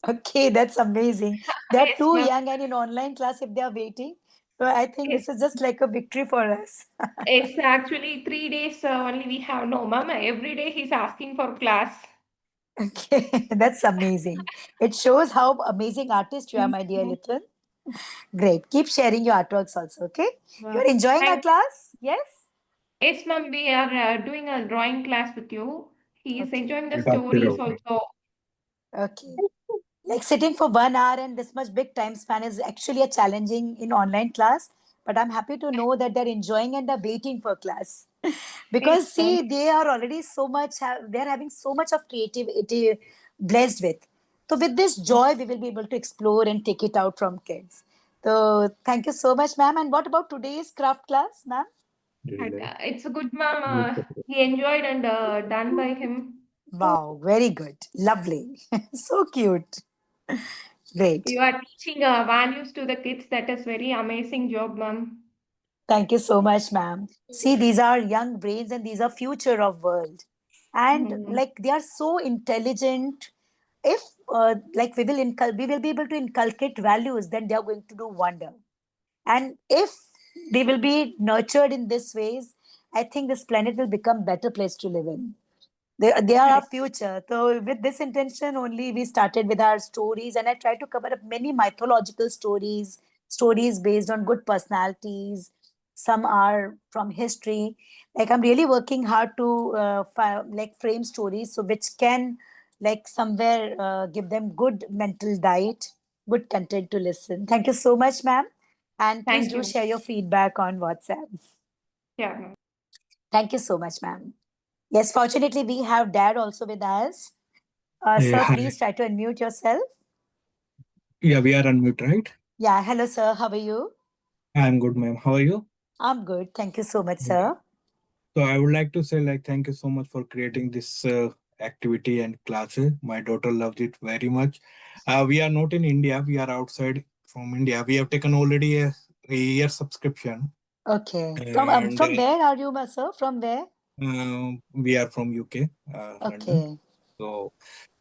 Okay, that's amazing. They're Yes, too ma'am. young and in online class if they are waiting. So I think Yes, this is just like a victory for us. it's actually 3 days only we have. No, ma'am. Every day he's asking for class. Okay, that's amazing. It shows how amazing artist you are, my dear Little. Great. Keep sharing your artworks also, okay? You're enjoying our Thank- class? Yes? Yes, ma'am. We are doing a drawing class with you. He is Okay. enjoying the stories also. Okay. Like sitting for 1 hour and this much big time span is actually a challenging in online class. But I'm happy to know that they're enjoying and they're waiting for class. Because Yes, ma'am. see, they are already so much, they're having so much of creativity blessed with. So with this joy, we will be able to explore and take it out from kids. So thank you so much, ma'am. And what about today's craft class, ma'am? And, it's a good, ma'am. He enjoyed and done by him. Wow, very good. Lovely. So cute. Great. You are teaching values to the kids. That is very amazing job, ma'am. Thank you so much, ma'am. See, these are young brains and these are future of world. And Mm. like they are so intelligent. If like we will be able to inculcate values, then they are going to do wonder. And if they will be nurtured in this ways, I think this planet will become better place to live in. They are our Correct. future. So with this intention only, we started with our stories, and I tried to cover up many mythological stories, stories based on good personalities, some are from history. Like I'm really working hard to frame stories so which can like somewhere give them good mental diet, good content to listen. Thank you so much, ma'am. And please Thank do you. share your feedback on WhatsApp. Yeah, ma'am. Thank you so much, ma'am. Yes, fortunately, we have Dad also with us. Yeah, Sir, hi. please try to unmute yourself. Yeah, we are on mute, right? Yeah, hello, sir. How are you? I'm good, ma'am. How are you? I'm good. Thank you so much, Yeah. sir. So I would like to say thank you so much for creating this activity and classes. My daughter loves it very much. We are not in India. We are outside from India. We have taken already a year subscription, Okay. and From where are you, sir? From where? we are from UK, London. Okay. So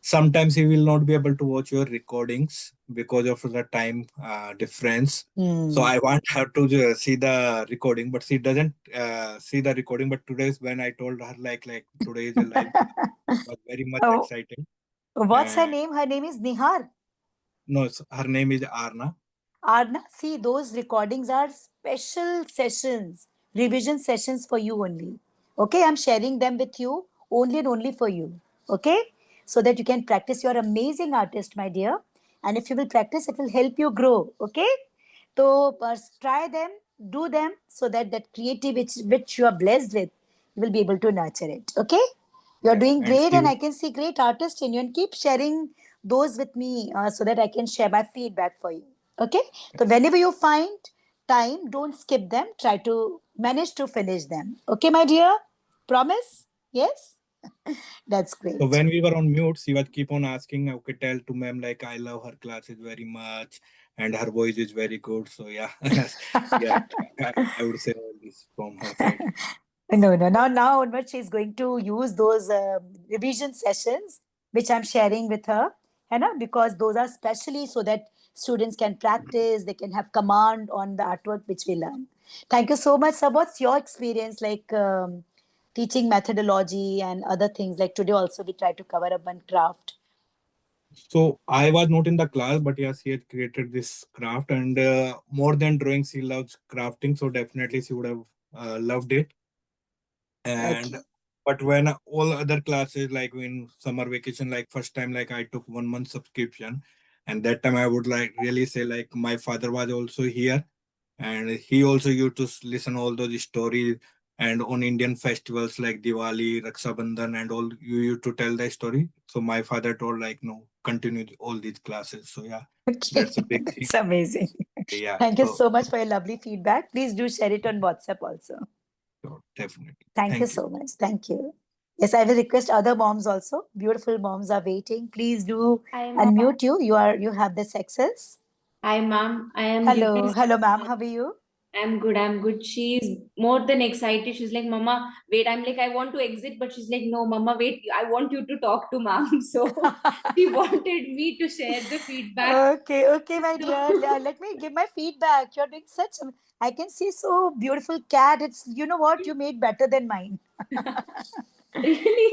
sometimes he will not be able to watch your recordings because of the time difference. So I want her to see the recording, but she doesn't see the recording. But today is when I told her like today is a live. I was very much Oh, excited. what's her And name? Her name is Nihar. no, her name is Arna. Arna, see, those recordings are special sessions, revision sessions for you only. Okay, I'm sharing them with you only and only for you. Okay, so that you can practice. You're amazing artist, my dear. And if you will practice, it will help you grow. Okay, so try them, do them, so that that creativity which you are blessed with, you will be able to nurture it. Okay, you're Yeah, doing and great, she and I can see great artist in you. And keep sharing those with me so that I can share my feedback for you. Okay, so whenever you find time, don't skip them. Try to manage to finish them. Okay, my dear? Promise? Yes? That's So great. when we were on mute, she would keep on asking, okay, tell to ma'am like I love her classes very much and her voice is very good. So yeah, yeah, I would say all this from her side. No, no. Now onwards, she's going to use those revision sessions, which I'm sharing with her, because those are specially so that students can practice, they can have command on the artwork which we learn. Thank you so much, sir. What's your experience like teaching methodology and other things? Like today also, we try to cover up one craft. So I was not in the class, but yes, she had created this craft and more than drawing, she loves crafting. So definitely she would have loved it. And Okay. but when all other classes, like in summer vacation, like first time, like I took 1 month subscription, and that time I would like really say like my father was also here, and he also used to listen all those stories. And on Indian festivals like Diwali, Raksha Bandhan, and all, you used to tell the story. So my father told like, no, continue all these classes. So yeah, Okay. that's a big thing. It's amazing. Yeah, Thank you so, so much for your lovely feedback. Please do share it on WhatsApp also. so definitely. Thank you so much. Thank you. Yes, I will request other moms also. Beautiful moms are waiting. Please do Hi, ma'am. unmute you. You have this access. Hi, ma'am. I am Hello, Dipti's. hello, ma'am. How are you? I'm good. I'm good. She's more than excited. She's like, Mama, wait. I'm like, I want to exit, but she's like, no, Mama, wait. I want you to talk to mom. So she wanted me to share the feedback. Okay, my dear. Let me give my feedback. You're doing such. I can see so beautiful cat. It's what you made better than mine. Really?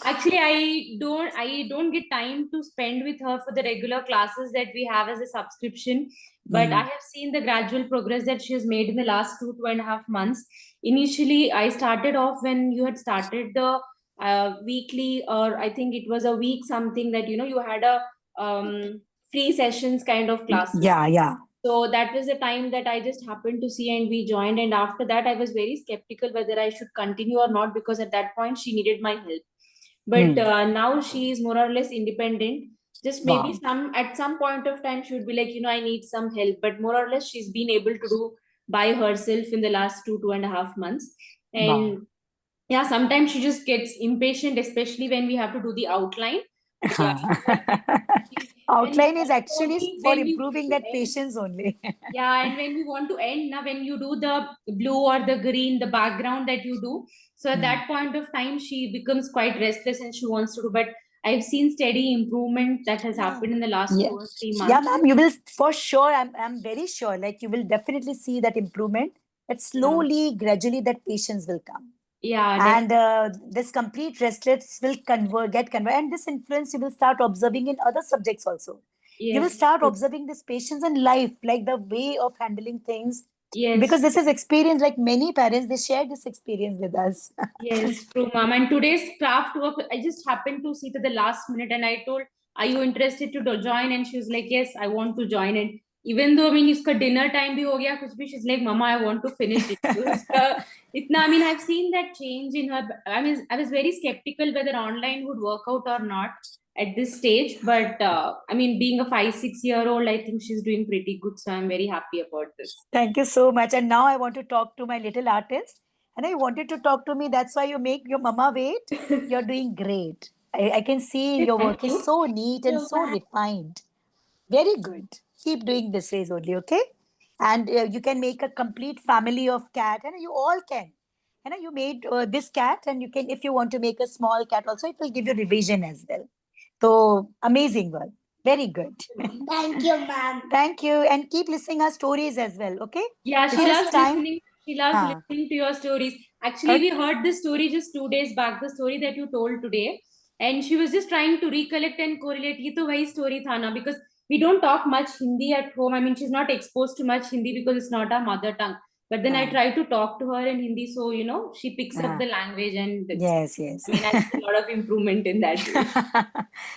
Actually, I don't get time to spend with her for the regular classes that we have as a subscription. But I have seen the gradual progress that she has made in the last 2.5 months. Initially, I started off when you had started the weekly, or I think it was a week something that you had a free sessions kind of classes. Yeah. So that was the time that I just happened to see and we joined. And after that, I was very skeptical whether I should continue or not, because at that point she needed my help. But now she is more or less independent. Just maybe Wow. at some point of time she would be like, I need some help. But more or less she's been able to do by herself in the last 2.5 months. Wow. And yeah, sometimes she just gets impatient, especially when we have to do the outline. But yeah, Outline is actually for when we improving want that to end, patience only. yeah, and when we want to end, now when you do the blue or the green, the background that you do, so at that point of time, she becomes quite restless and she wants to do. But I've seen steady improvement that has happened in the last Yeah. 2 or 3 Yeah, months. ma'am, you will for sure. I'm very sure. Like you will definitely see that improvement. That slowly, gradually, that patience will come. Yeah, And this complete restless will get convert, and this influence you will start observing in other subjects also. You will yes. start observing this patience in life, like the way of handling things Yes. Because this is experience, like many parents, they share this experience with us. Yes, true, ma'am. And today's craft work, I just happened to see to the last minute, and I told, "Are you interested to join?" And she was like, "Yes, I want to join." And even though I mean, इसका dinner time भी हो गया कुछ भी, she's like, "Mama, I want to finish it." So उसका इतना, I mean, I've seen that change in her. I mean, I was very skeptical whether online would work out or not at this stage, but I mean, being a 5, 6 year old, I think she's doing pretty good. So I'm very happy about this. Thank you so much. And now I want to talk to my little artist. And I wanted to talk to me. That's why you make your mama wait. You're doing great. I can see your work is so neat and so refined. Very good. Keep doing this ways only, okay? And you can make a complete family of cat, and you all can. And you made this cat, and you can, if you want to make a small cat also, it will give you revision as well. So amazing work. Very good. Thank you, ma'am. Thank you. And keep listening our stories as well, okay? Yeah, This she is loves time. listening. She loves हाँ. listening to your stories. Actually, we heard this story just 2 days back, the story that you told today. And she was just trying to recollect and correlate. ये तो वही story था ना, because we don't talk much Hindi at home. I mean, she's not exposed to much Hindi because it's not our mother tongue. But then I हाँ. try to talk to her in Hindi, so you know, she picks up हाँ. the language, and Yes, yes. I mean, I see a lot of improvement in that way.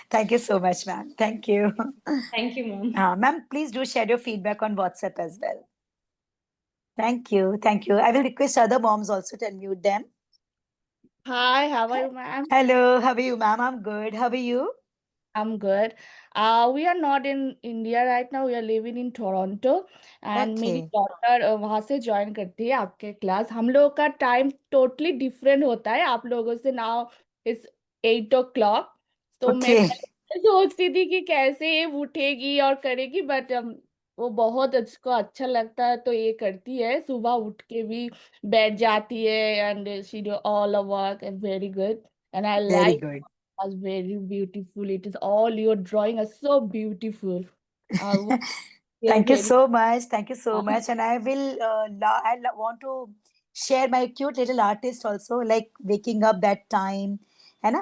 Thank you so much, ma'am. Thank you. Thank you, mom. Ma'am, please do share your feedback on WhatsApp as well. Thank you. Thank you. I will request other moms also to unmute them. Hi, how are you, ma'am? Hello, how are you, ma'am? I'm good. How are you? I'm good. We are not in India right now. We are living in Toronto, and मेरी Okay. daughter वहाँ से join करती है आपके class. हम लोगों का time totally different होता है आप लोगों से. Now it's 8 o'clock. तो मैं Okay. पहले सोचती थी कि कैसे ये उठेगी और करेगी, but वो बहुत उसको अच्छा लगता है तो ये करती है. सुबह उठ के भी बैठ जाती है, and she do all the work and very good. And I Very like good. was very beautiful. It is all your drawing are so beautiful. Uh, Thank you very so much. Thank you so uh, much. And I will, want to share my cute little artist also, like waking up that time, and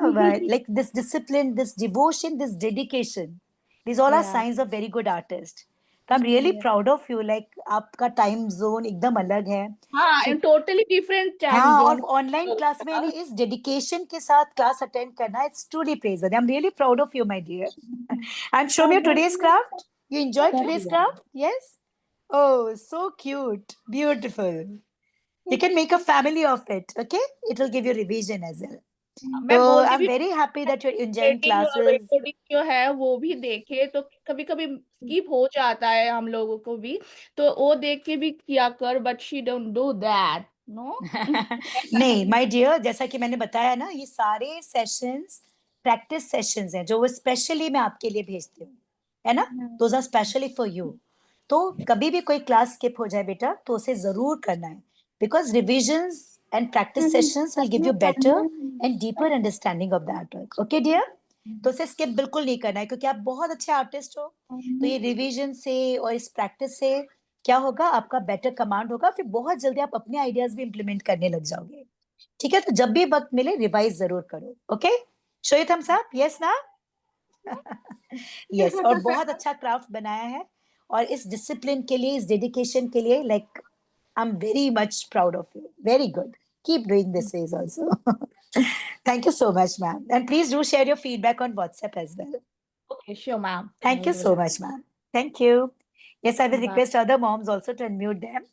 like this discipline, this devotion, this dedication. These all are yeah, signs of very good artist. So I'm really yeah. proud of you. Like आपका time zone एकदम अलग है. हाँ, So and totally different time हाँ, और zone. Online class में यानी इस डेडिकेशन के साथ क्लास अटेंड करना, it's truly praiseworthy. I'm really proud of you, my dear. And show me today's craft. You enjoyed today's craft? Yes? Oh, so cute. Beautiful. You can make a family of it, okay? It will give you revision as well. मैं So बोलती I'm भी very happy that you're enjoying editing और classes. recording जो है वो भी देखे, तो कभी कभी skip हो जाता है हम लोगों को भी, तो वो देख के भी किया कर, but she don't do that, no? नहीं माय डियर, जैसा कि मैंने बताया ना, ये सारे सेशंस प्रैक्टिस सेशंस हैं जो वो स्पेशली मैं आपके लिए भेजती हूँ, है ना? Those are specially for you. तो कभी भी कोई क्लास स्किप हो जाए बेटा तो उसे जरूर करना है, because revisions and practice sessions will give you better and deeper understanding of that work. Okay dear? तो उसे स्किप बिल्कुल नहीं करना है, क्योंकि आप बहुत अच्छे आर्टिस्ट हो. तो ये रिविजन से और इस प्रैक्टिस से क्या होगा, आपका बेटर कमांड होगा, फिर बहुत जल्दी आप अपने आइडियाज भी इंप्लीमेंट करने लग जाओगे. ठीक है? तो जब भी वक्त मिले रिवाइज जरूर करो. Okay? Show it thumbs up. Yes ना? यस. और बहुत अच्छा क्राफ्ट बनाया है, और इस डिसिप्लिन के लिए, इस डेडिकेशन के लिए, like I am very much proud of you. Very good. Keep doing this ways also. Thank you so much, ma'am. And please do share your feedback on WhatsApp as well. Okay, sure, ma'am. Thank you We'll do so that. much, ma'am. Thank you. Yes, I will Bye. request other moms also to unmute them.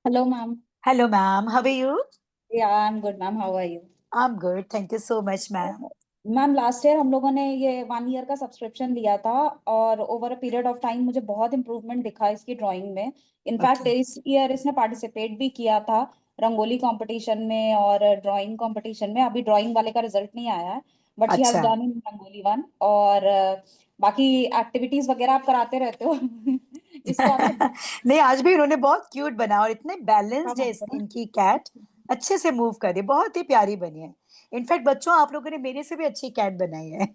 Hello, ma'am. Hello, ma'am. How are you? Yeah, I'm good, ma'am. How are you? I'm good. Thank you so much, ma'am. Ma'am last year हम लोगों ने ये 1 year का subscription लिया था, और over a period of time मुझे बहुत इंप्रूवमेंट दिखा इसकी ड्राइंग में. In fact Okay. इस ईयर इसने पार्टिसिपेट भी किया था रंगोली कंपटीशन में और ड्राइंग कंपटीशन में. अभी ड्राइंग वाले का रिजल्ट नहीं आया है, बट शी हैज अच्छा. Done in rangoli one. और बाकी एक्टिविटीज वगैरह आप कराते रहते हो. इसको आपसे नहीं, आज भी उन्होंने बहुत क्यूट बना, और इतने बैलेंस्ड है इनकी कैट. अच्छे से मूव कर रही है, बहुत ही प्यारी बनी है. इनफैक्ट बच्चों, आप लोगों ने मेरे से भी अच्छी कैट बनाई है.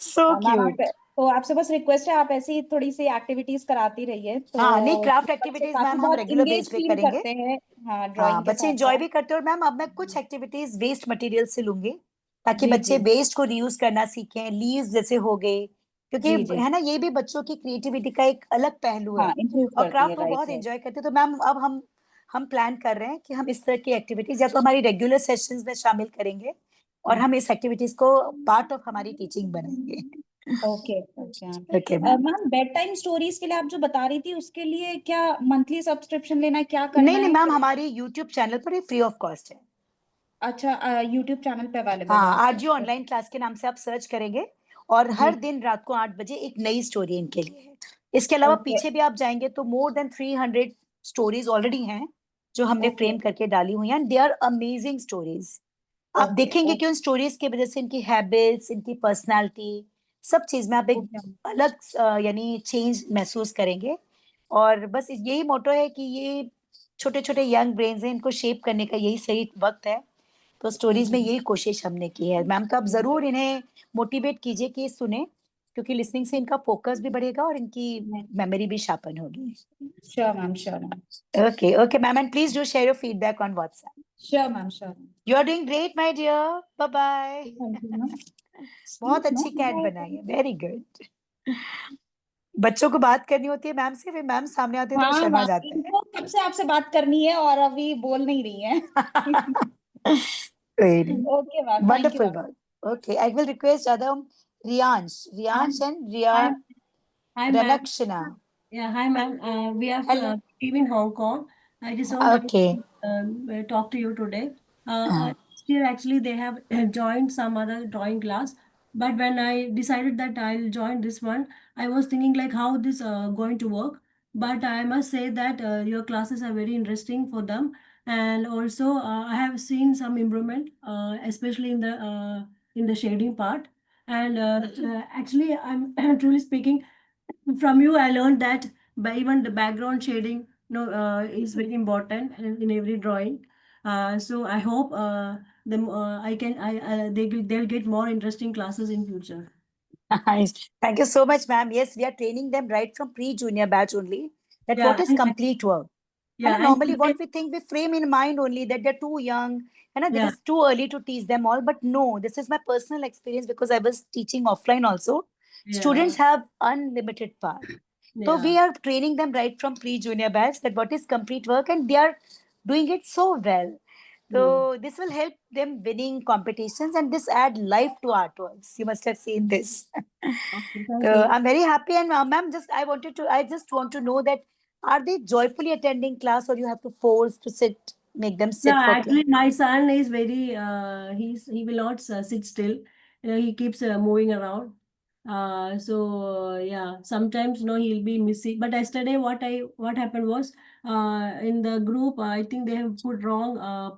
So ma'am cute. तो आपसे बस रिक्वेस्ट है, आप ऐसी थोड़ी सी एक्टिविटीज कराती रहिए, तो हाँ, नहीं, क्राफ्ट बच्चे एक्टिविटीज काफी मैम हम बहुत रेगुलर बेस इंगेज पे फील करेंगे. करते हैं. हाँ, हाँ, ड्राइंग के बच्चे साथ एंजॉय साथ. भी करते हैं. और मैम अब मैं कुछ एक्टिविटीज वेस्ट मटेरियल से लूंगी, ताकि जी बच्चे जी वेस्ट को रीयूज करना सीखें. लीव्स जैसे हो गए, क्योंकि जी जी है ना, ये भी बच्चों की क्रिएटिविटी का एक अलग पहलू है हाँ इम्प्रूव और करती है क्राफ्ट वो राइट बहुत राइट एंजॉय करते हैं। तो मैम अब हम प्लान कर रहे हैं कि हम इस तरह की एक्टिविटीज या तो हमारी रेगुलर सेशंस में शामिल करेंगे और हम इस एक्टिविटीज को पार्ट ऑफ हमारी टीचिंग बनाएंगे। Okay okay okay ma'am. Ma'am bed time stories के लिए आप जो बता रही थी उसके लिए क्या मंथली सब्सक्रिप्शन लेना है, क्या करना नहीं है? मैम, हमारी यूट्यूब चैनल पर ये फ्री ऑफ कॉस्ट है। अच्छा यूट्यूब चैनल पे अवेलेबल हाँ, है। आरजी ऑनलाइन क्लास के नाम से आप सर्च करेंगे और हर दिन रात को 8 बजे एक नई स्टोरी इनके लिए है। इसके अलावा ओके पीछे भी आप जाएंगे तो मोर देन 300 स्टोरीज ऑलरेडी हैं जो हमने ओके फ्रेम करके डाली हुई हैं। They are amazing stories. आप ओके देखेंगे कि उन स्टोरीज की वजह से इनकी हैबिट्स, इनकी पर्सनालिटी, सब चीज में आप एक ओके अलग यानी चेंज महसूस करेंगे। और बस यही मोटो है कि ये छोटे छोटे यंग ब्रेन्स हैं, इनको शेप करने का यही सही वक्त है। तो स्टोरीज में यही कोशिश हमने की है मैम। तो आप जरूर इन्हें मोटिवेट कीजिए कि ये सुने, क्योंकि लिसनिंग से इनका फोकस भी बढ़ेगा और इनकी मेमोरी भी शार्पन होगी। Sure ma'am sure ma'am Okay, okay, ma'am, and please do share your feedback on WhatsApp. Sure ma'am sure You are doing great, my dear. Bye bye. Thank you ma'am. बहुत अच्छी cat बनाई है, very good. बच्चों को बात करनी होती है मैम से, फिर मैम सामने आते हैं तो वो हाँ शर्मा हाँ जाते इनको कब से आपसे बात करनी है और अभी बोल नहीं रही हैं। हैं। कोई नहीं, okay ma'am thank you wonderful ma'am. work. Okay, I will request Adam, Riyansh and Hi, Ria hi, ma'am. Ranakshana. Yeah, hi, ma'am. We have Hello. live in Hong Kong. I just so nice Okay. to talk to you today. Uh, Still, actually, they have joined some other drawing class. But when I decided that I'll join this one, I was thinking like how this going to work. But I must say that your classes are very interesting for them, and also I have seen some improvement, especially in the shading part. And actually, I'm truly speaking from you. I learned that by even the background shading, is very important in every drawing. So I hope them I can I they'll get more interesting classes in future. Nice. Thank you so much, ma'am. Yes, we are training them right from pre-junior batch only. That Yeah, what is complete work. yeah, And normally what we think, we frame in mind only that they're too young and that yeah, is too early to teach them all. But no, this is my personal experience because I was teaching offline also. yeah, Students have unlimited power. So we yeah. are training them right from pre-junior batch that what is complete work, and they are doing it so well. So this will help them winning competitions, and this add life to artworks. You must have seen this. Okay, thank So you. I'm very happy. And ma'am, I just want to know that are they joyfully attending class, or you have to force to make them sit Yeah, for class? actually, my son is very he will not sit still. He keeps moving around. Yeah, sometimes he'll be missing. But yesterday, what happened was in the group, I think they have put wrong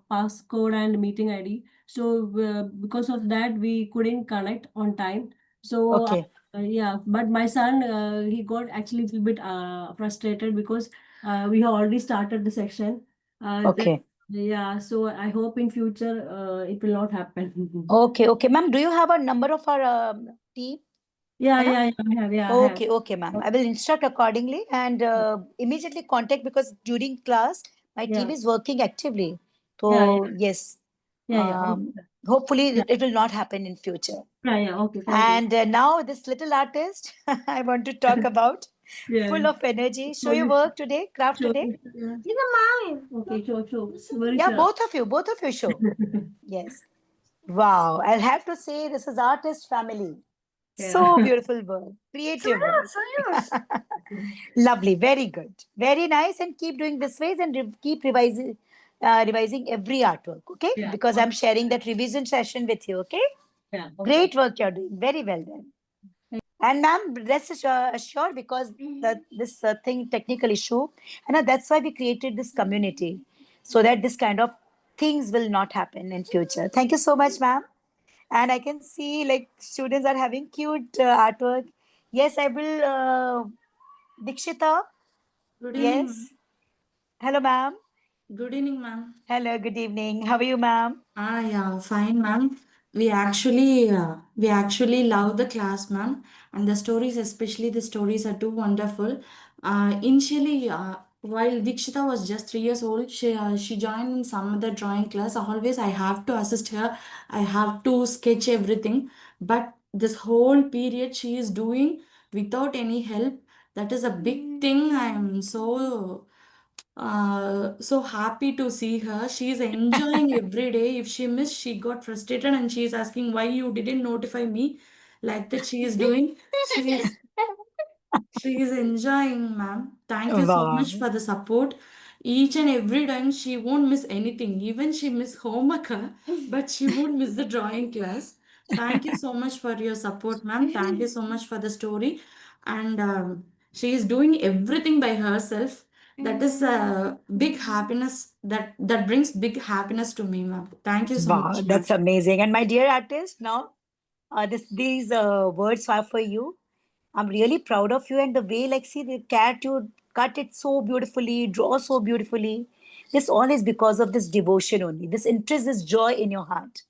passcode and meeting ID. So because of that, we couldn't connect on time. So Okay. yeah, but my son he got actually a little bit frustrated because we have already started the section. Okay. Yeah, so I hope in future it will not happen. Okay. Okay. Ma'am, do you have a number of our team? Yeah, है ना? yeah, yeah, I have, yeah, I have. Okay, okay, ma'am. I will instruct accordingly and immediately contact because during class my team Yeah, is working actively. yeah, So yeah, yes, yeah, okay. hopefully Yeah, it will not happen in future. yeah, okay, thank you. And now this little artist I want to talk about, Yeah, full of energy. Show show your you, work today, craft show today. you. Yeah. Okay, show, very Yeah, sure. both of you show. Yes. Wow, I'll have to say this is artist family. So Yeah. beautiful work, creative work. Lovely, very good, very nice, and keep doing this ways and keep revising every artwork, okay? Yeah, Because I'm okay, sharing that revision session with you, okay? yeah, okay. Great work you're doing, very well done. And ma'am, rest assured because this thing technical issue, and that's why we created this community so that this kind of things will not happen in future. Thank you so much, ma'am. And I can see like students are having cute artwork. Yes, I will. Dikshita, Good evening, yes. Hello, ma'am. ma'am. Good evening, ma'am. Hello, good evening. How are you, ma'am? Yeah, fine, ma'am. We actually love the class, ma'am, and the stories, especially the stories, are too wonderful. Initially, while Dikshita was just 3 years old, she joined in some other drawing class. Always, I have to assist her. I have to sketch everything. But this whole period she is doing without any help. That is a big thing. I am so happy to see her. She is enjoying every day. If she missed, she got frustrated and she is asking why you didn't notify me. Like that, she is doing. She is enjoying, ma'am. Thank you so much Wow. for the support. Each and every time she won't miss anything. Even she miss homework, but she won't miss the drawing class. Thank you so much for your support, ma'am. Thank you so much for the story. And she is doing everything by herself. That is a big happiness that brings big happiness to me, ma'am. Thank you so Wow, much, ma'am. that's amazing. And my dear artist, now these words are for you. I'm really proud of you and the way, like, see the cat, you cut it so beautifully, draw so beautifully. This all is because of this devotion only, this interest, this joy in your heart.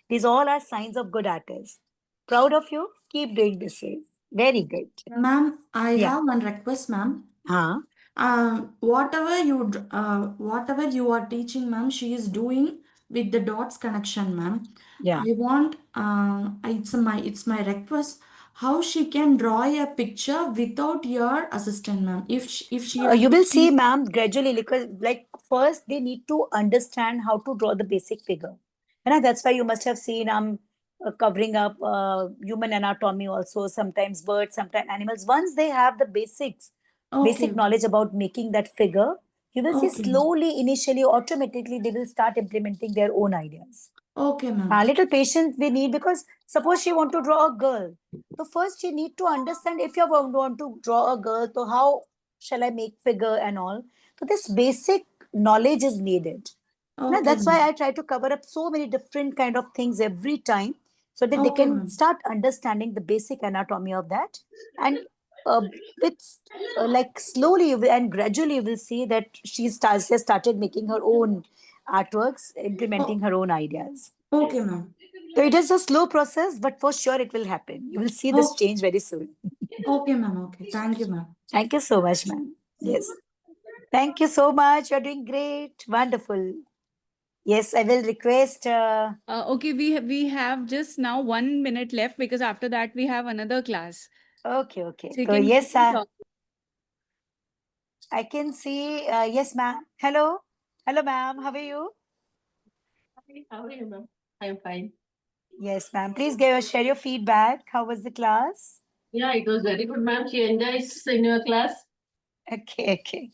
These all are signs of good artists. Proud of you. Keep doing this way. Very good. Ma'am, I Yeah. have one request, ma'am. Huh? Whatever you are teaching, ma'am, she is doing with the dots connection, ma'am. Yeah. I want it's my request how she can draw a picture without your assistant, ma'am. If she You will see, she's ma'am, gradually, because like first they need to understand how to draw the basic figure. And that's why you must have seen covering up human anatomy also, sometimes birds, sometimes animals. Once they have the basic okay, knowledge about making that figure, you will see okay, slowly, initially, automatically, they will start implementing their own ideas. okay, ma'am. A little patience we need, because suppose she want to draw a girl. So first she need to understand, if you want to draw a girl, so how shall I make figure and all. So this basic knowledge is needed. Now Okay, that's why ma'am. I try to cover up so many different kind of things every time, so that they Okay, can ma'am. start understanding the basic anatomy of that. And it's like slowly and gradually you will see that she has started making her own artworks, implementing her own ideas. Okay, ma'am. So it is a slow process, but for sure it will happen. You will see this Oh, change very soon. okay, ma'am. Okay. Thank you, ma'am. Thank you so much, ma'am. Yes. Thank you so much. You're doing great. Wonderful. Yes, I will request. Okay, we have just now 1 minute left, because after that we have another class. Okay. So you So can yes, keep talking. I can see. Yes, ma'am. Hello. Hello, ma'am. How are you? How are you, ma'am? I'm fine. Yes, ma'am. Please share your feedback. How was the class? Yeah, it was very good, ma'am. She enjoys in your class. Okay.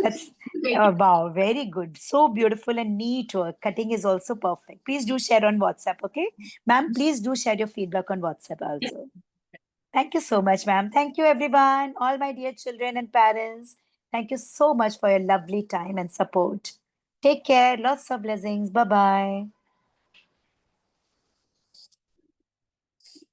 That's wow, very good. So beautiful and neat work. Cutting is also perfect. Please do share on WhatsApp, okay? Ma'am, please do share your feedback on WhatsApp also. Thank you so much, ma'am. Thank you, everyone, all my dear children and parents. Thank you so much for your lovely time and support. Take care. Lots of blessings. Bye bye.